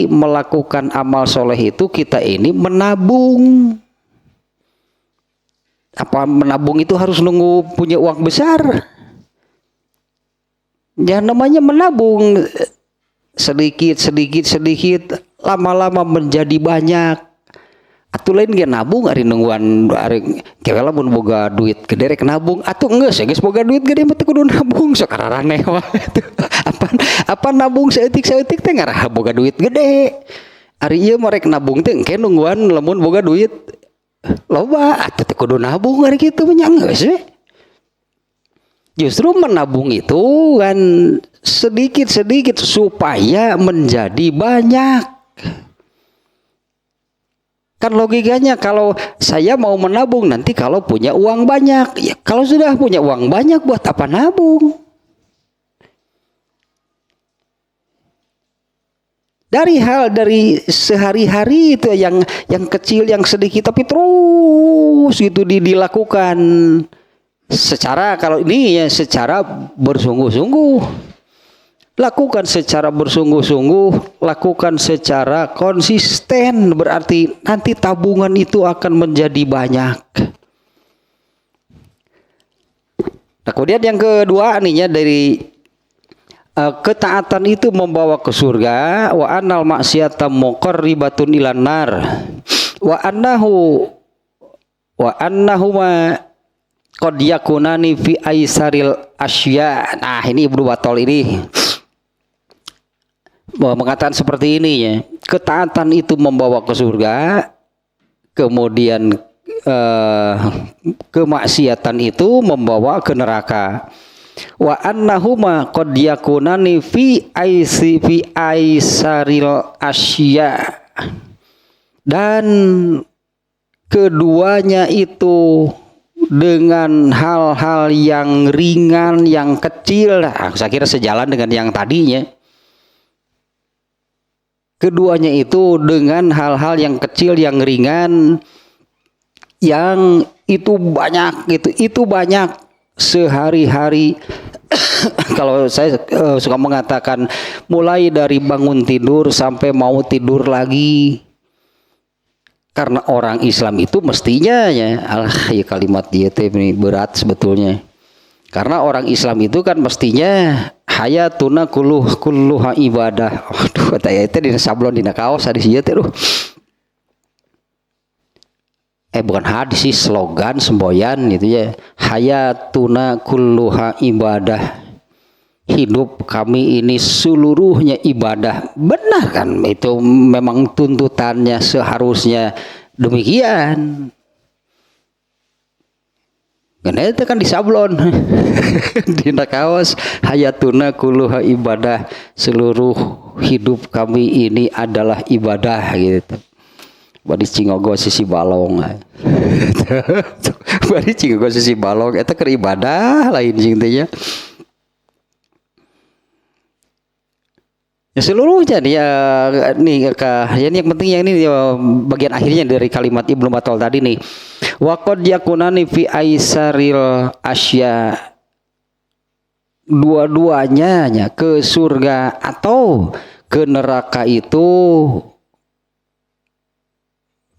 melakukan amal soleh itu kita ini menabung. Apa menabung itu harus nunggu punya uang besar? Ya namanya menabung sedikit, lama-lama menjadi banyak. Atuh lain ge nabung ari nungguan ari kira lamun boga duit gede rek nabung, atuh enggeus ya geus boga duit gede mah teu kudu nabung sok araraneh wae. Apa nabung saeutik teh ngaraha boga duit gede. Ari ieu mah rek nabung teh engke nungguan lamun boga duit loba atuh teh kudu nabung ari kitu nya geus we. Justru menabung itu kan sedikit supaya menjadi banyak. Kan logikanya kalau saya mau menabung nanti kalau punya uang banyak, ya kalau sudah punya uang banyak buat apa nabung? Dari sehari-hari itu yang kecil, yang sedikit tapi terus gitu dilakukan secara kalau ini ya secara bersungguh-sungguh. lakukan secara bersungguh-sungguh, lakukan secara konsisten, berarti nanti tabungan itu akan menjadi banyak. Nah, kemudian yang kedua nih ya, dari ketaatan itu membawa ke surga, wa annal maksiata muqarribatun ilan nar, wa annahuma qad yakunani fi aisaril asya. Nah, ini Ibnu Battal ini mengatakan seperti ini ya. Ketaatan itu membawa ke surga, kemudian kemaksiatan itu membawa ke neraka. Wa annahuma qad yakunani fi aisaril asya. Dan keduanya itu dengan hal-hal yang ringan, yang kecil. Nah, saya kira sejalan dengan yang tadinya. Keduanya itu dengan hal-hal yang kecil, yang ringan, yang itu banyak, itu banyak sehari-hari. Kalau saya suka mengatakan, mulai dari bangun tidur sampai mau tidur lagi. Karena orang Islam itu mestinya ya, ya kalimat dia ini berat sebetulnya. Karena orang Islam itu kan mestinya hayatuna kulluha ibadah. Waduh, kata itu di sablon dina kaos hadis ieu teh bukan hadis sih, slogan semboyan gitu ya. Hayatuna kulluha ibadah. Hidup kami ini seluruhnya ibadah. Benar kan? Itu memang tuntutannya, seharusnya demikian. Karena itu kan disablon di kaos, hayatuna kulluha ibadah, seluruh hidup kami ini adalah ibadah gitu. Bari cingogo sisi balong. Bari cingogo sisi balong eta keur ibadah lain jeung teh nya. Ya seluruhnya dia nih yang penting yang ini bagian akhirnya dari kalimat Ibnu Battal tadi nih. Wa qad yakunani fi aisaril asya. Dua-duanya ke surga atau ke neraka itu,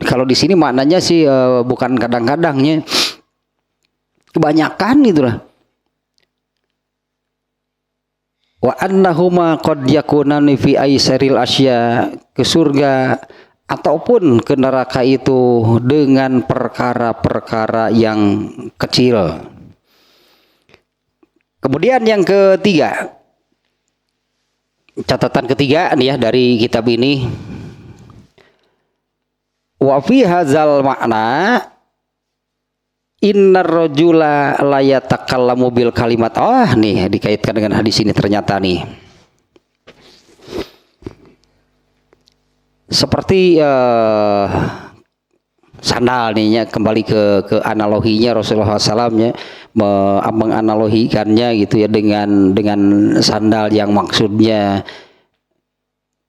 kalau di sini maknanya sih bukan kadang-kadangnya, kebanyakan gitulah. Wa annahuma qad yakunani fi aisaril asya, ke surga ataupun ke neraka itu dengan perkara-perkara yang kecil. Kemudian yang ketiga, catatan ketiga nih ya dari kitab ini, wa fi hadzal makna innar rajula la yatakallamu bil kalimat. Oh nih dikaitkan dengan hadis ini ternyata nih. Seperti sandal nih ya, kembali ke analoginya Rasulullah SAW ya, menganalogikannya gitu ya dengan sandal yang maksudnya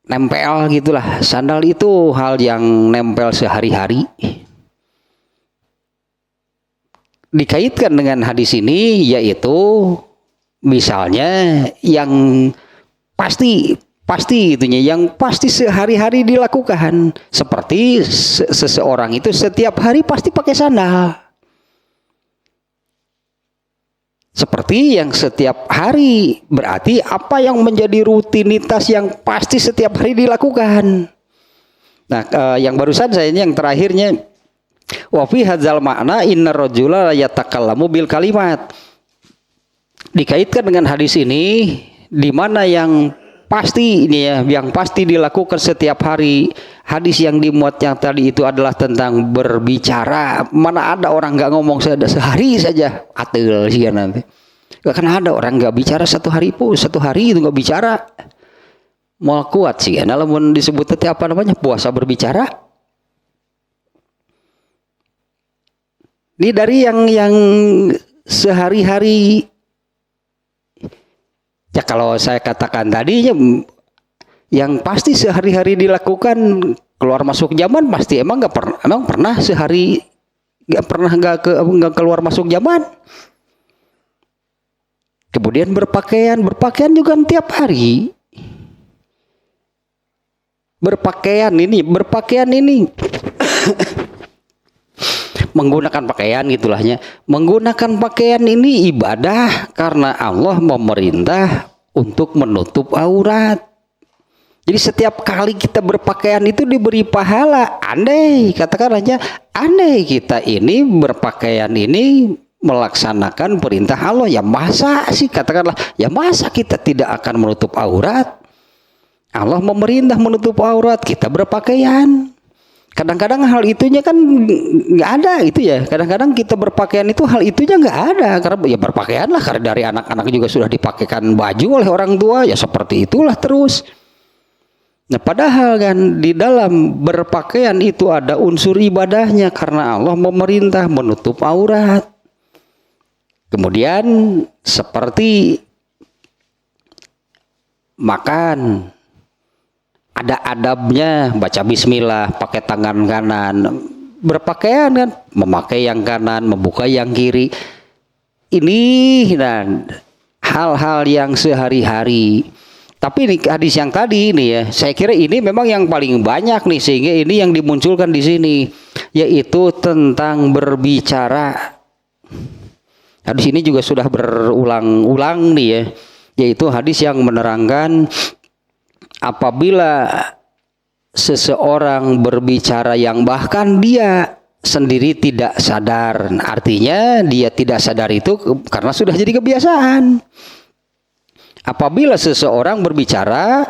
nempel gitulah. Sandal itu hal yang nempel sehari-hari. Dikaitkan dengan hadis ini yaitu misalnya yang pasti itunya, yang pasti sehari-hari dilakukan, seperti seseorang itu setiap hari pasti pakai sandal, seperti yang setiap hari, berarti apa yang menjadi rutinitas yang pasti setiap hari dilakukan. Nah, yang barusan saya ini yang terakhirnya, wa fi hadzal makna innar rajula la yatakallamu bil kalimat. Dikaitkan dengan hadis ini, di mana yang pasti ini ya, yang pasti dilakukan setiap hari. Hadis yang dimuat yang tadi itu adalah tentang berbicara. Mana ada orang nggak ngomong sehari saja, atel sih nanti. Gak kan ada orang nggak bicara satu hari itu nggak bicara. Mau kuat sih, nah lamun disebut tadi apa namanya, puasa berbicara. Ini dari yang sehari-hari. Ya kalau saya katakan tadi yang pasti sehari-hari dilakukan, keluar masuk zaman pasti emang pernah sehari nggak keluar masuk zaman. Kemudian berpakaian juga tiap hari. Berpakaian ini menggunakan pakaian gitulahnya. Menggunakan pakaian ini ibadah karena Allah memerintah untuk menutup aurat. Jadi setiap kali kita berpakaian itu diberi pahala. Andai kita ini berpakaian ini melaksanakan perintah Allah, ya masa sih masa kita tidak akan menutup aurat? Allah memerintah menutup aurat, kita berpakaian. Kadang-kadang hal itunya kan nggak ada itu ya. Kadang-kadang kita berpakaian itu hal itunya nggak ada, karena ya berpakaianlah, karena dari anak-anak juga sudah dipakaikan baju oleh orang tua, ya seperti itulah terus. Nah, padahal kan di dalam berpakaian itu ada unsur ibadahnya karena Allah memerintah menutup aurat. Kemudian seperti makan, ada adabnya, baca bismillah, pakai tangan kanan. Berpakaian kan, memakai yang kanan, membuka yang kiri. Ini dan hal-hal yang sehari-hari. Tapi ini hadis yang tadi ini ya, saya kira ini memang yang paling banyak nih, sehingga ini yang dimunculkan di sini, yaitu tentang berbicara. Hadis ini juga sudah berulang-ulang nih ya, yaitu hadis yang menerangkan apabila seseorang berbicara yang bahkan dia sendiri tidak sadar, artinya dia tidak sadar itu karena sudah jadi kebiasaan. Apabila seseorang berbicara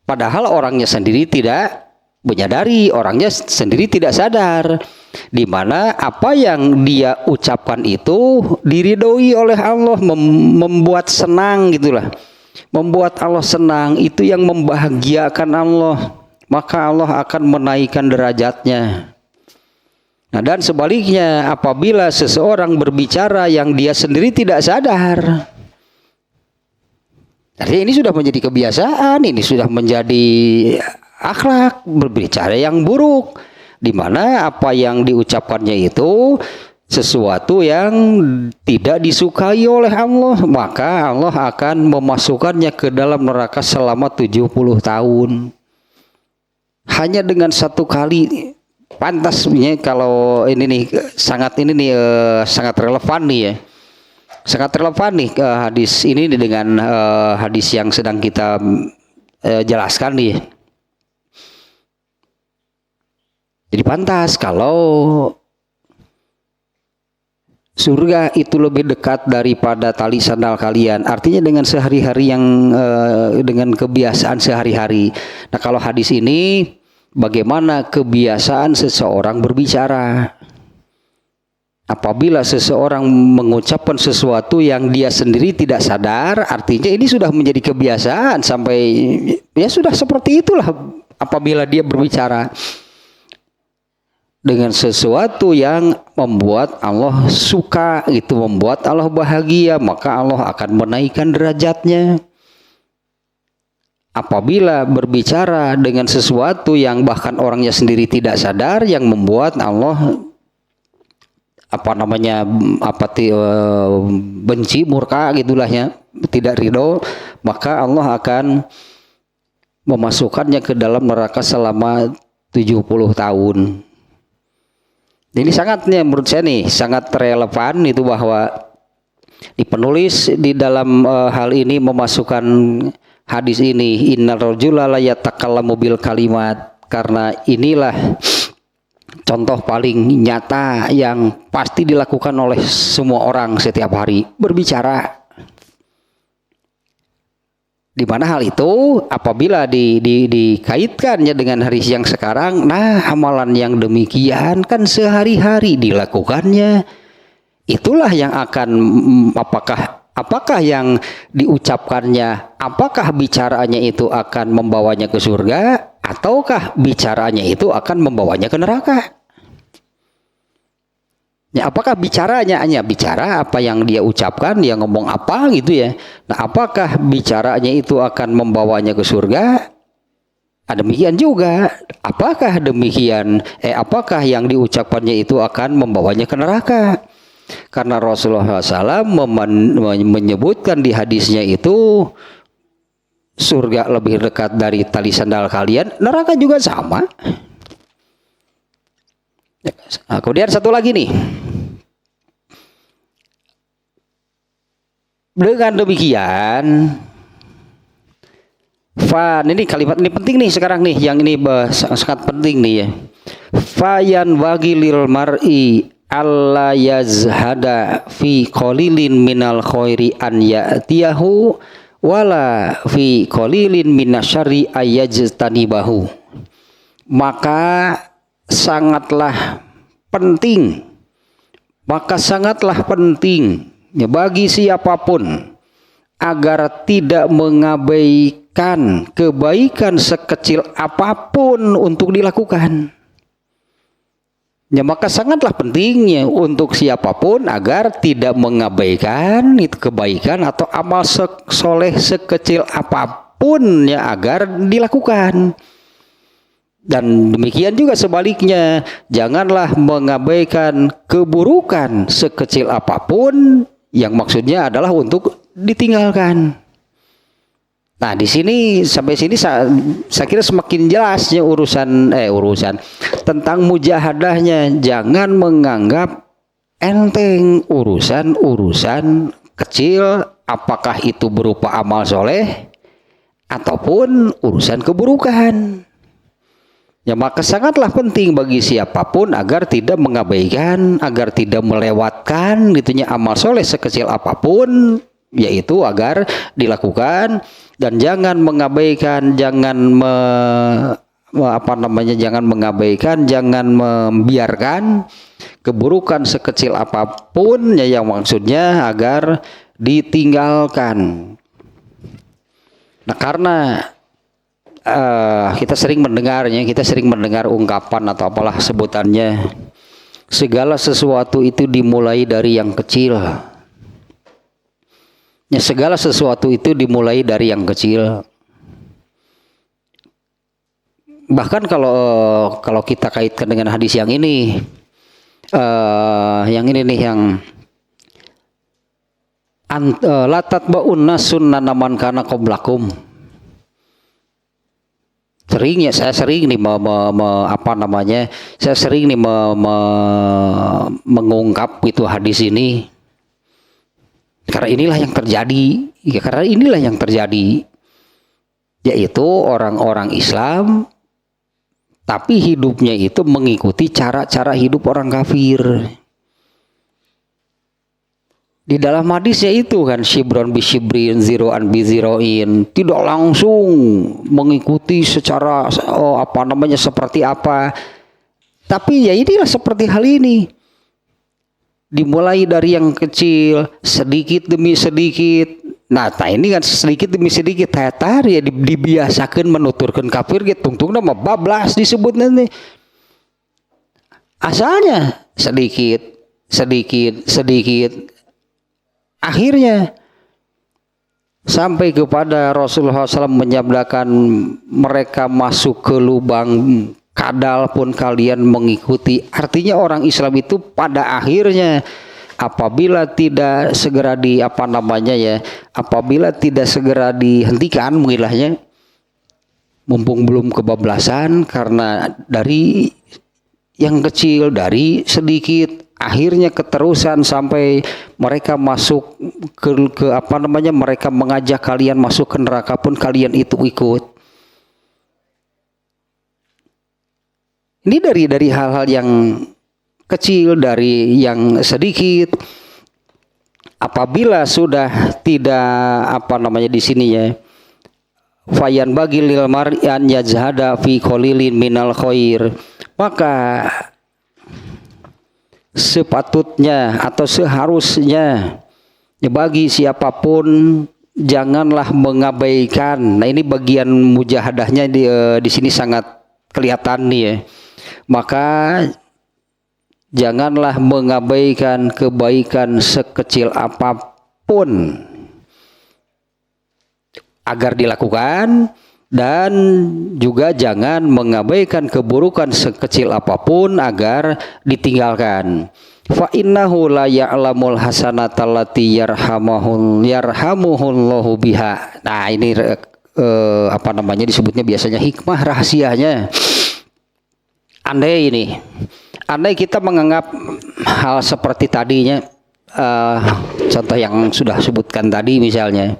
padahal orangnya sendiri tidak menyadari, orangnya sendiri tidak sadar, di mana apa yang dia ucapkan itu diridhoi oleh Allah, membuat senang gitulah, membuat Allah senang, itu yang membahagiakan Allah, maka Allah akan menaikkan derajatnya. Nah, dan sebaliknya apabila seseorang berbicara yang dia sendiri tidak sadar, jadi ini sudah menjadi kebiasaan, ini sudah menjadi akhlak, berbicara yang buruk, di mana apa yang diucapkannya itu sesuatu yang tidak disukai oleh Allah, maka Allah akan memasukkannya ke dalam neraka selama 70 tahun. Hanya dengan satu kali. Pantasnya kalau ini nih sangat relevan nih ya. Sangat relevan nih hadis ini dengan hadis yang sedang kita jelaskan nih. Jadi pantas kalau surga itu lebih dekat daripada tali sandal kalian. Artinya dengan sehari-hari yang dengan kebiasaan sehari-hari. Nah, kalau hadis ini bagaimana kebiasaan seseorang berbicara? Apabila seseorang mengucapkan sesuatu yang dia sendiri tidak sadar, artinya ini sudah menjadi kebiasaan sampai ya sudah seperti itulah apabila dia berbicara dengan sesuatu yang membuat Allah suka, itu membuat Allah bahagia, maka Allah akan menaikkan derajatnya. Apabila berbicara dengan sesuatu yang bahkan orangnya sendiri tidak sadar, yang membuat Allah benci, murka gitulah ya, tidak ridho, maka Allah akan memasukkannya ke dalam neraka selama 70 tahun. Ini sangatnya menurut saya nih sangat relevan itu, bahwa di penulis di dalam hal ini memasukkan hadis ini, innar rajula la yatakallamu bil kalimat, karena inilah contoh paling nyata yang pasti dilakukan oleh semua orang setiap hari, berbicara. Di mana hal itu apabila dikaitkannya dengan hari yang sekarang, nah amalan yang demikian kan sehari-hari dilakukannya. Itulah yang akan apakah yang diucapkannya, apakah bicaraannya itu akan membawanya ke surga, ataukah bicaranya itu akan membawanya ke neraka? Ya, apakah bicaranya hanya bicara apa yang dia ucapkan, dia ngomong apa gitu ya. Nah, apakah bicaranya itu akan membawanya ke surga? Demikian juga, apakah yang diucapkannya itu akan membawanya ke neraka? Karena Rasulullah SAW menyebutkan di hadisnya itu surga lebih dekat dari tali sandal kalian, neraka juga sama. Nah, kemudian satu lagi nih. Dengan demikian, ini kalimat ini penting nih sekarang nih, yang ini sangat penting nih ya. Fayan wagi lil mar'i alla yazhada fi qalilin minal khairi an ya'tiyahu wala fi qalilin minasyarri ayajtanibahu. Maka sangatlah penting ya bagi siapapun agar tidak mengabaikan kebaikan sekecil apapun untuk dilakukan. Ya, maka sangatlah pentingnya untuk siapapun agar tidak mengabaikan itu kebaikan atau amal soleh sekecil apapun ya agar dilakukan. Dan demikian juga sebaliknya, janganlah mengabaikan keburukan sekecil apapun yang maksudnya adalah untuk ditinggalkan. Nah, di sini sampai sini saya kira semakin jelasnya urusan tentang mujahadahnya. Jangan menganggap enteng urusan kecil, apakah itu berupa amal soleh ataupun urusan keburukan. Ya, maka sangatlah penting bagi siapapun agar tidak mengabaikan, agar tidak melewatkan gitunya amal soleh sekecil apapun, yaitu agar dilakukan. Dan jangan mengabaikan, jangan membiarkan keburukan sekecil apapun ya yang maksudnya agar ditinggalkan. Nah, karena kita sering mendengar ungkapan atau apalah sebutannya, segala sesuatu itu dimulai dari yang kecil. Ya, segala sesuatu itu dimulai dari yang kecil. Bahkan kalau kita kaitkan dengan hadis yang ini, la tatba'unna sunnana man kana qablakum. Saya sering mengungkap itu hadis ini. Karena inilah yang terjadi, yaitu orang-orang Islam tapi hidupnya itu mengikuti cara-cara hidup orang kafir. Di dalam hadisnya itu kan shibron bi shibrin, ziroan bi ziroin, tidak langsung mengikuti secara seperti apa. Tapi ya inilah seperti hal ini. Dimulai dari yang kecil, sedikit demi sedikit. Nah, ini kan sedikit demi sedikit tatar ya dibiasakan menuturkan kafir gitu. Tungtung nama bablas disebut nanti. Asalnya sedikit. Akhirnya sampai kepada Rasulullah SAW menyabdakan mereka masuk ke lubang kadal pun kalian mengikuti. Artinya orang Islam itu pada akhirnya apabila tidak segera dihentikan mengilahnya, mumpung belum kebablasan karena dari yang kecil, dari sedikit, akhirnya keterusan sampai mereka masuk mereka mengajak kalian masuk ke neraka pun kalian itu ikut. Ini dari hal-hal yang kecil, dari yang sedikit. Apabila sudah tidak di sini ya, fayan bagi lil mar'an yazhada fi qalilin minal khair, maka sepatutnya atau seharusnya ya bagi siapapun janganlah mengabaikan. Nah, ini bagian mujahadahnya di sini sangat kelihatan nih ya. Maka janganlah mengabaikan kebaikan sekecil apapun agar dilakukan, dan juga jangan mengabaikan keburukan sekecil apapun agar ditinggalkan. Fa innahu la ya'lamul hasanata allati yarhamuhullahu biha. Nah, ini apa namanya disebutnya biasanya hikmah rahasianya. Andai kita menganggap hal seperti tadinya, contoh yang sudah sebutkan tadi misalnya,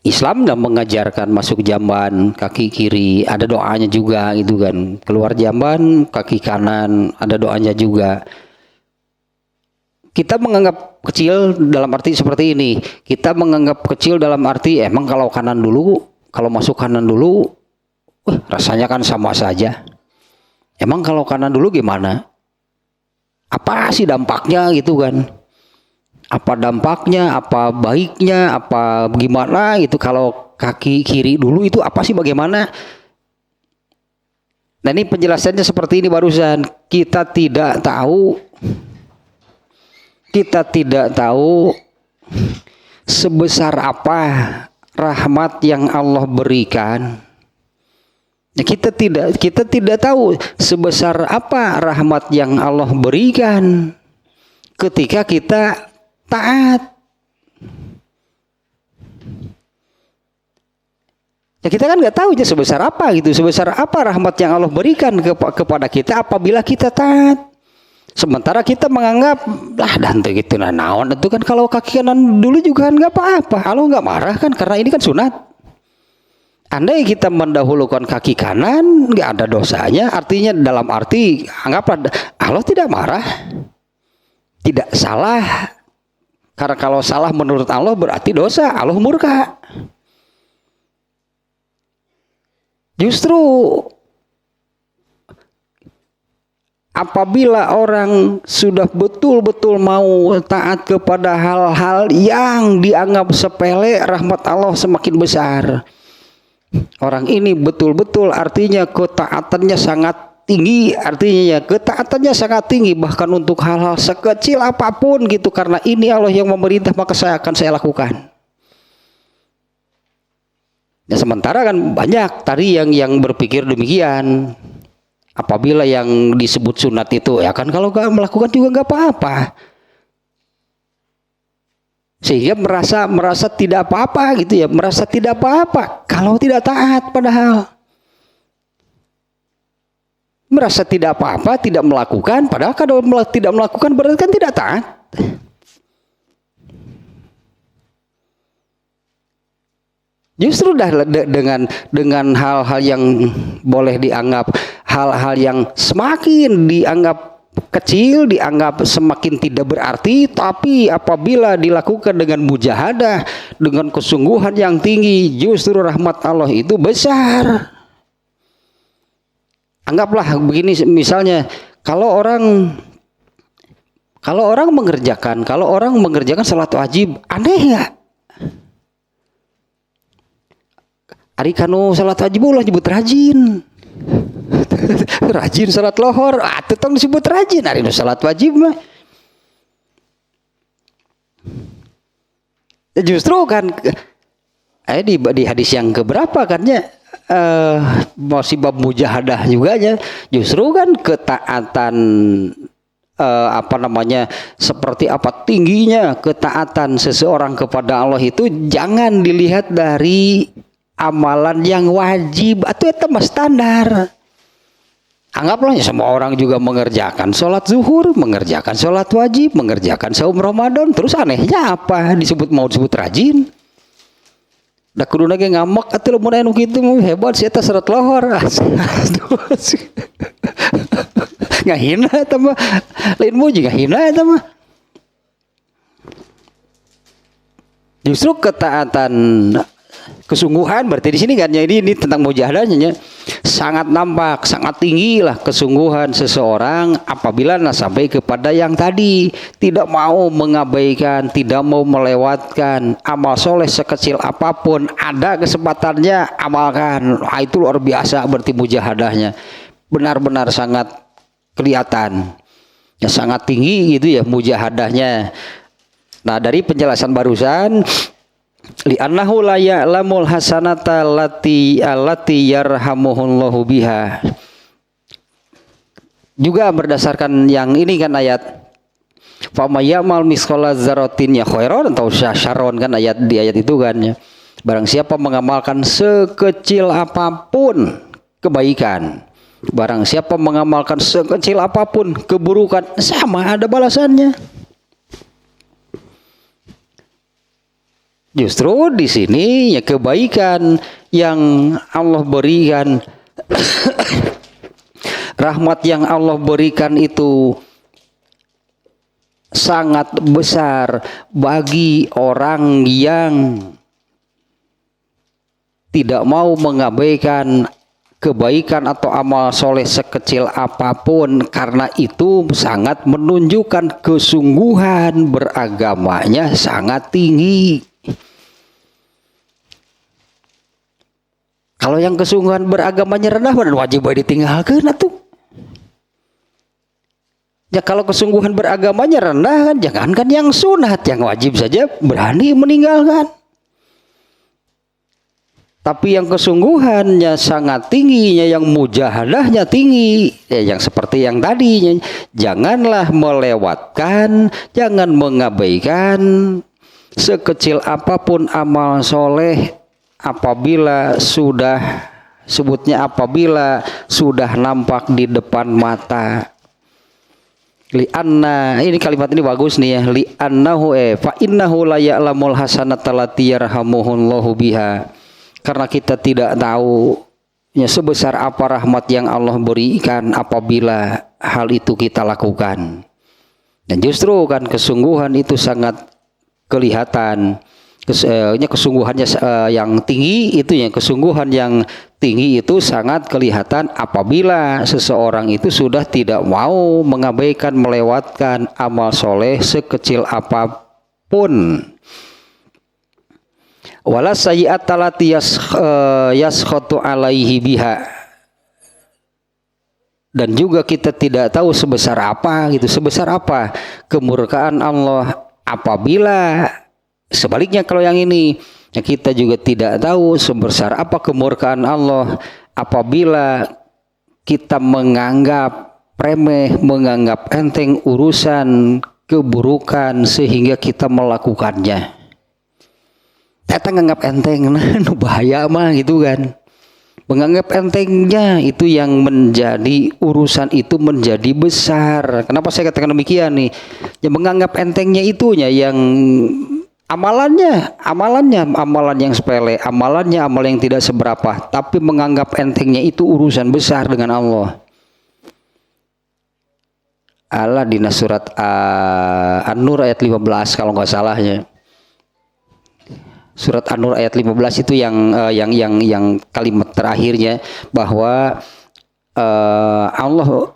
Islam dan mengajarkan masuk jamban kaki kiri, ada doanya juga gitu kan. Keluar jamban kaki kanan, ada doanya juga. Kita menganggap kecil dalam arti seperti ini. Kita menganggap kecil dalam arti emang kalau kanan dulu, kalau masuk kanan dulu, rasanya kan sama saja. Emang kalau kanan dulu gimana? Apa sih dampaknya gitu kan? Apa dampaknya, apa baiknya, apa gimana gitu kalau kaki kiri dulu itu apa sih bagaimana? Nah, ini penjelasannya seperti ini barusan. Kita tidak tahu sebesar apa rahmat yang Allah berikan. Kita tidak tahu sebesar apa rahmat yang Allah berikan ketika kita taat. Ya kita kan nggak tahu aja sebesar apa gitu, sebesar apa rahmat yang Allah berikan kepada kita apabila kita taat. Sementara kita menganggap dan gitu naon itu kan kalau kaki kanan dulu juga kan nggak apa-apa, Allah nggak marah kan karena ini kan sunat. Andai kita mendahulukan kaki kanan nggak ada dosanya, artinya dalam arti anggaplah Allah tidak marah, tidak salah. Karena kalau salah menurut Allah berarti dosa, Allah murka. Justru apabila orang sudah betul-betul mau taat kepada hal-hal yang dianggap sepele, rahmat Allah semakin besar. Orang ini betul-betul artinya ketaatannya sangat tinggi, artinya ya ketaatannya sangat tinggi bahkan untuk hal-hal sekecil apapun gitu, karena ini Allah yang memerintah maka saya lakukan. Ya, sementara kan banyak tadi yang berpikir demikian. Apabila yang disebut sunat itu ya kan kalau nggak melakukan juga nggak apa-apa, sehingga merasa tidak apa-apa gitu ya, merasa tidak apa-apa kalau tidak taat, padahal merasa tidak apa-apa tidak melakukan, padahal kalau tidak melakukan berarti kan tidak taat. Justru dengan hal-hal yang boleh dianggap hal-hal yang semakin dianggap kecil, dianggap semakin tidak berarti, tapi apabila dilakukan dengan mujahadah, dengan kesungguhan yang tinggi, justru rahmat Allah itu besar. Anggaplah begini misalnya, kalau orang mengerjakan salat wajib, aneh nggak? Ari kanu salat wajib ulah nyebut rajin. Rajin salat lohor, tetong disebut rajin. Ari nu salat wajib mah. Justru kan di hadis yang keberapa kan ya, masih bab mujahadah juga ya. Justru kan ketaatan seperti apa tingginya ketaatan seseorang kepada Allah itu jangan dilihat dari amalan yang wajib atau itu mah standar. Anggaplah ya semua orang juga mengerjakan sholat zuhur, mengerjakan sholat wajib, mengerjakan saum Ramadan, terus anehnya apa disebut rajin? Da kudu ge ngamak atuh lamun anu kitu hebat sia teh seret lohor. Ngahina eta mah. Lain muji ngahina eta mah. Justru ketaatan kesungguhan berarti di sini kan ya ini tentang mujahadahnya sangat nampak, sangat tinggi lah kesungguhan seseorang apabila sampai kepada yang tadi, tidak mau mengabaikan, tidak mau melewatkan amal soleh sekecil apapun, ada kesempatannya amalkan. Itu luar biasa berarti mujahadahnya benar-benar sangat kelihatan ya, sangat tinggi gitu ya mujahadahnya. Nah, dari penjelasan barusan, li'annahu la ya'lamul hasanata allati yarhamuhullahu biha. Juga berdasarkan yang ini kan ayat famayamal miskola zarotin ya khairon atau syarron kan ayat di ayat itu kan ya. Barang siapa mengamalkan sekecil apapun kebaikan, barang siapa mengamalkan sekecil apapun keburukan, sama ada balasannya. Justru di sini ya kebaikan yang Allah berikan, rahmat yang Allah berikan itu sangat besar bagi orang yang tidak mau mengabaikan kebaikan atau amal soleh sekecil apapun, karena itu sangat menunjukkan kesungguhan beragamanya sangat tinggi. Kalau yang kesungguhan beragamanya rendah, wajib ditinggalkan atuh. Ya kalau kesungguhan beragamanya rendah kan, jangankan yang sunat, yang wajib saja berani meninggalkan. Tapi yang kesungguhannya sangat tingginya, yang mujahadahnya tinggi, ya yang seperti yang tadinya, janganlah melewatkan, jangan mengabaikan sekecil apapun amal soleh apabila sudah nampak di depan mata. Li'anna, ini kalimat ini bagus nih ya, li'annahu fa innahu la ya'lamul hasanata allati yarhamuhullahu biha. Karena kita tidak tahu ya sebesar apa rahmat yang Allah berikan apabila hal itu kita lakukan. Dan justru kan kesungguhan itu sangat kelihatan. Kesungguhannya yang tinggi itu, yang kesungguhan yang tinggi itu sangat kelihatan apabila seseorang itu sudah tidak mau mengabaikan, melewatkan amal soleh sekecil apapun. Wala sayyi'at allati yaskhatu alaihi biha. Dan juga kita tidak tahu sebesar apa kemurkaan Allah apabila sebaliknya. Kalau yang ini ya, kita juga tidak tahu sebesar apa kemurkaan Allah apabila kita menganggap remeh, menganggap enteng urusan keburukan sehingga kita melakukannya. Kita nganggap enteng, nah bahaya mah gitu kan. Menganggap entengnya itu yang menjadi urusan itu menjadi besar. Kenapa saya katakan demikian nih? Ya menganggap entengnya itunya yang amalan yang sepele, amal yang tidak seberapa, tapi menganggap entengnya itu urusan besar dengan Allah. Allah di surat An-Nur ayat 15 kalau nggak salahnya. Surat An-Nur ayat 15 itu yang kalimat terakhirnya bahwa Allah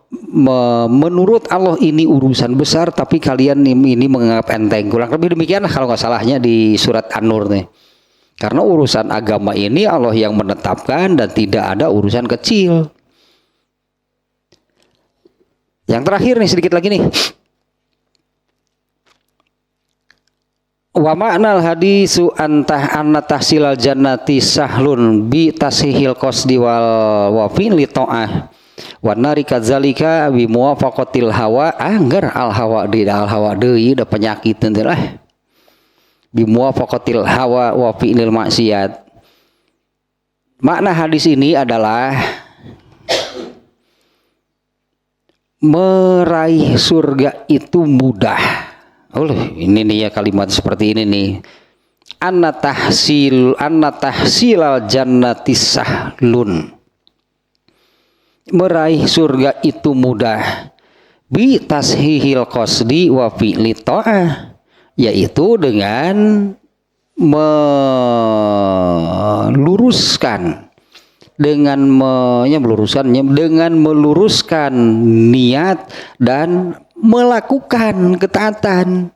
menurut Allah ini urusan besar tapi kalian ini menganggap enteng. Kurang lebih demikian kalau nggak salahnya di surat An-Nur nih. Karena urusan agama ini Allah yang menetapkan dan tidak ada urusan kecil. Yang terakhir nih, sedikit lagi nih. Wa ma'nal hadisu antah anna tahsilal jannati sahlun bi tasihil qasdi wal wafi li ta'ah wa nari kadzalika bi muwafaqatil hawa anggar al hawa deui da penyakit teh lah bi muwafaqatil hawa wa fi'lil maksiat. Makna hadis ini adalah meraih surga itu mudah. Ini nih ya kalimat seperti ini nih. Anna tahsilal jannati sahlun. Meraih surga itu mudah. Bi tashihil qasdi wa fi'li ta'ah, yaitu dengan meluruskan niat dan melakukan ketaatan.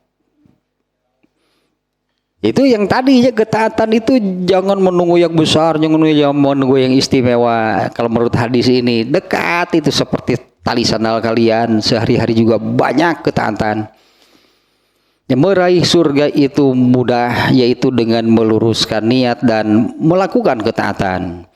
Itu yang tadinya ketaatan itu jangan menunggu yang besar, jangan menunggu yang istimewa. Kalau menurut hadis ini dekat itu seperti tali sandal kalian, sehari-hari juga banyak ketaatan. Yang meraih surga itu mudah, yaitu dengan meluruskan niat dan melakukan ketaatan.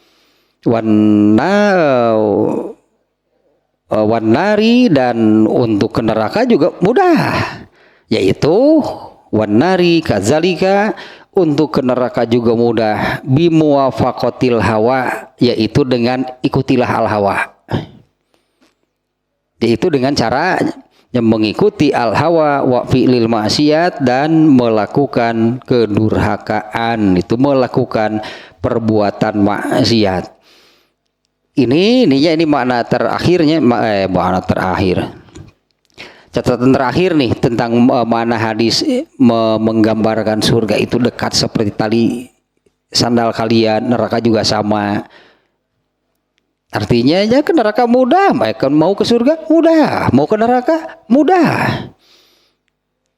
wanari, dan untuk ke neraka juga mudah, yaitu wanari kadzalika, untuk ke neraka juga mudah, bimuwafaqatil hawa, yaitu dengan ikutilah al hawa, yaitu dengan cara yang mengikuti al hawa wa fi'lil maksiat, dan melakukan kedurhakaan, itu melakukan perbuatan maksiat. Ini makna terakhirnya, makna terakhir. Catatan terakhir nih tentang mana hadis menggambarkan surga itu dekat seperti tali sandal kalian, neraka juga sama. Artinya ya ke neraka mudah, mau ke surga mudah, mau ke neraka mudah.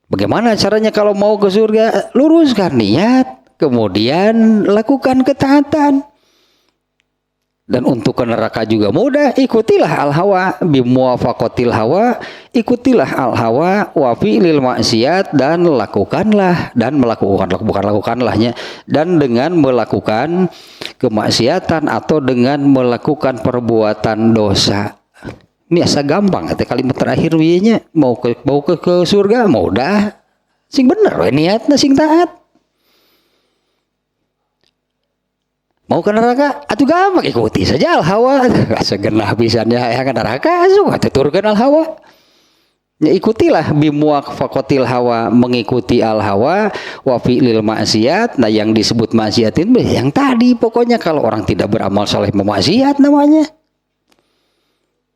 Bagaimana caranya kalau mau ke surga? Luruskan niat, kemudian lakukan ketaatan. Dan untuk ke neraka juga mudah, ikutilah al hawa, bimuwafaqatil hawa, ikutilah al hawa wa fi'lil maksiat, dan lakukanlah, dan melakukanlahnya, dan dengan melakukan kemaksiatan atau dengan melakukan perbuatan dosa. Ini asa gampang, kata kalimat terakhir winya, mau ke surga mudah, sing bener we niatna sing taat. Mau ke neraka, atuh gampang, ikuti saja al hawa. Segenah pisannya yang ke neraka, suka tuturkan al hawa. Ya, ikutilah bimuwafaqatil hawa, mengikuti al hawa wa fi'lil maksiat. Nah, yang disebut maksiat itu yang tadi, pokoknya kalau orang tidak beramal soleh memaksiat namanya.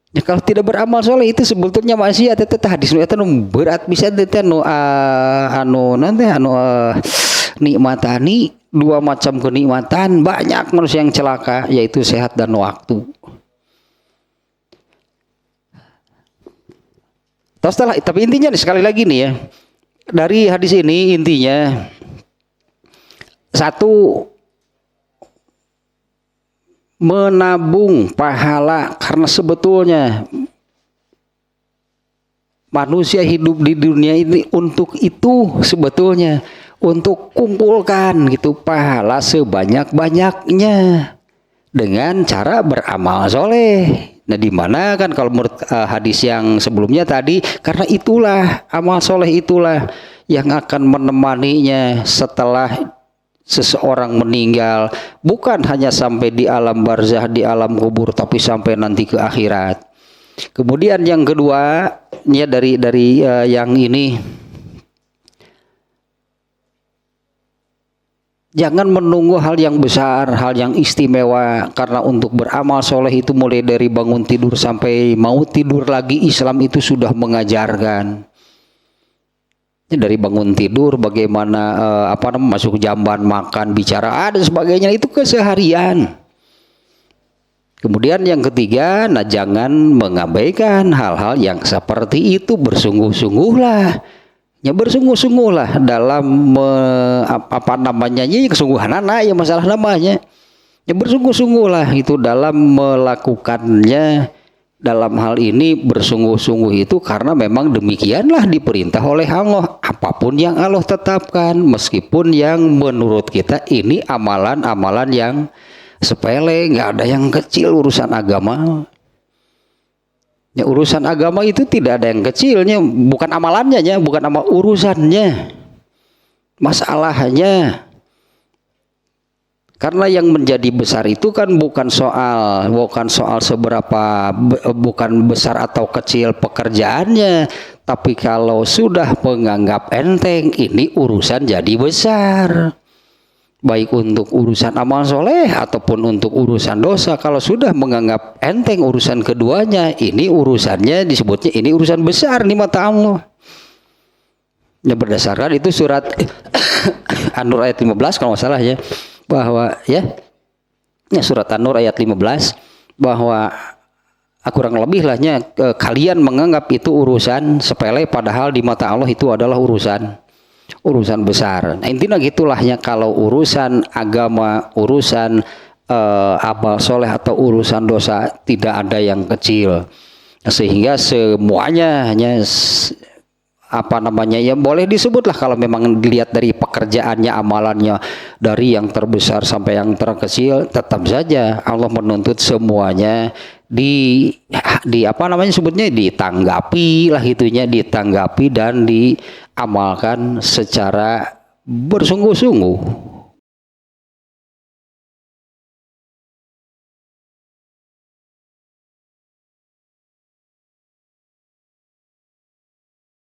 Ya, kalau tidak beramal soleh itu sebetulnya maksiat. Itu hadis itu berat bisa itu nikmatani, dua macam kenikmatan, banyak manusia yang celaka, yaitu sehat dan waktu. Tapi intinya sekali lagi nih ya, dari hadis ini intinya satu, menabung pahala, karena sebetulnya manusia hidup di dunia ini untuk itu, sebetulnya untuk kumpulkan gitu pahala sebanyak-banyaknya dengan cara beramal soleh. Nah, di mana kan kalau menurut hadis yang sebelumnya tadi, karena itulah amal soleh itulah yang akan menemaninya setelah seseorang meninggal, bukan hanya sampai di alam barzah, di alam kubur, tapi sampai nanti ke akhirat. Kemudian yang kedua, ya dari yang ini, jangan menunggu hal yang besar, hal yang istimewa, karena untuk beramal soleh itu mulai dari bangun tidur sampai mau tidur lagi, Islam itu sudah mengajarkan. Dari bangun tidur, bagaimana masuk jamban, makan, bicara, dan sebagainya, itu keseharian. Kemudian yang ketiga, nah jangan mengabaikan hal-hal yang seperti itu, bersungguh-sungguhlah. Ya bersungguh-sungguhlah dalam kesungguhan ya masalah namanya. Ya bersungguh-sungguhlah itu dalam melakukannya. Dalam hal ini bersungguh-sungguh itu karena memang demikianlah diperintah oleh Allah. Apapun yang Allah tetapkan, meskipun yang menurut kita ini amalan-amalan yang sepele, nggak ada yang kecil urusan agama. Ya, urusan agama itu tidak ada yang kecilnya, bukan amalannya ya, bukan amal urusannya, masalahnya. Karena yang menjadi besar itu kan bukan soal seberapa, bukan besar atau kecil pekerjaannya, tapi kalau sudah menganggap enteng, ini urusan jadi besar. Baik untuk urusan amal soleh ataupun untuk urusan dosa, kalau sudah menganggap enteng urusan keduanya, ini urusannya disebutnya ini urusan besar di mata Allah. Yang berdasarkan itu surat An-Nur ayat 15 kalau nggak salah ya, bahwa surat An-Nur ayat 15, bahwa kurang lebih lahnya kalian menganggap itu urusan sepele, padahal di mata Allah itu adalah urusan besar. Nah, intinya gitulahnya, kalau urusan agama, urusan amal soleh atau urusan dosa, tidak ada yang kecil, sehingga semuanya hanya ya boleh disebutlah, kalau memang dilihat dari pekerjaannya, amalannya, dari yang terbesar sampai yang terkecil, tetap saja Allah menuntut semuanya di apa namanya sebutnya ditanggapi lah itunya, ditanggapi dan diamalkan secara bersungguh-sungguh.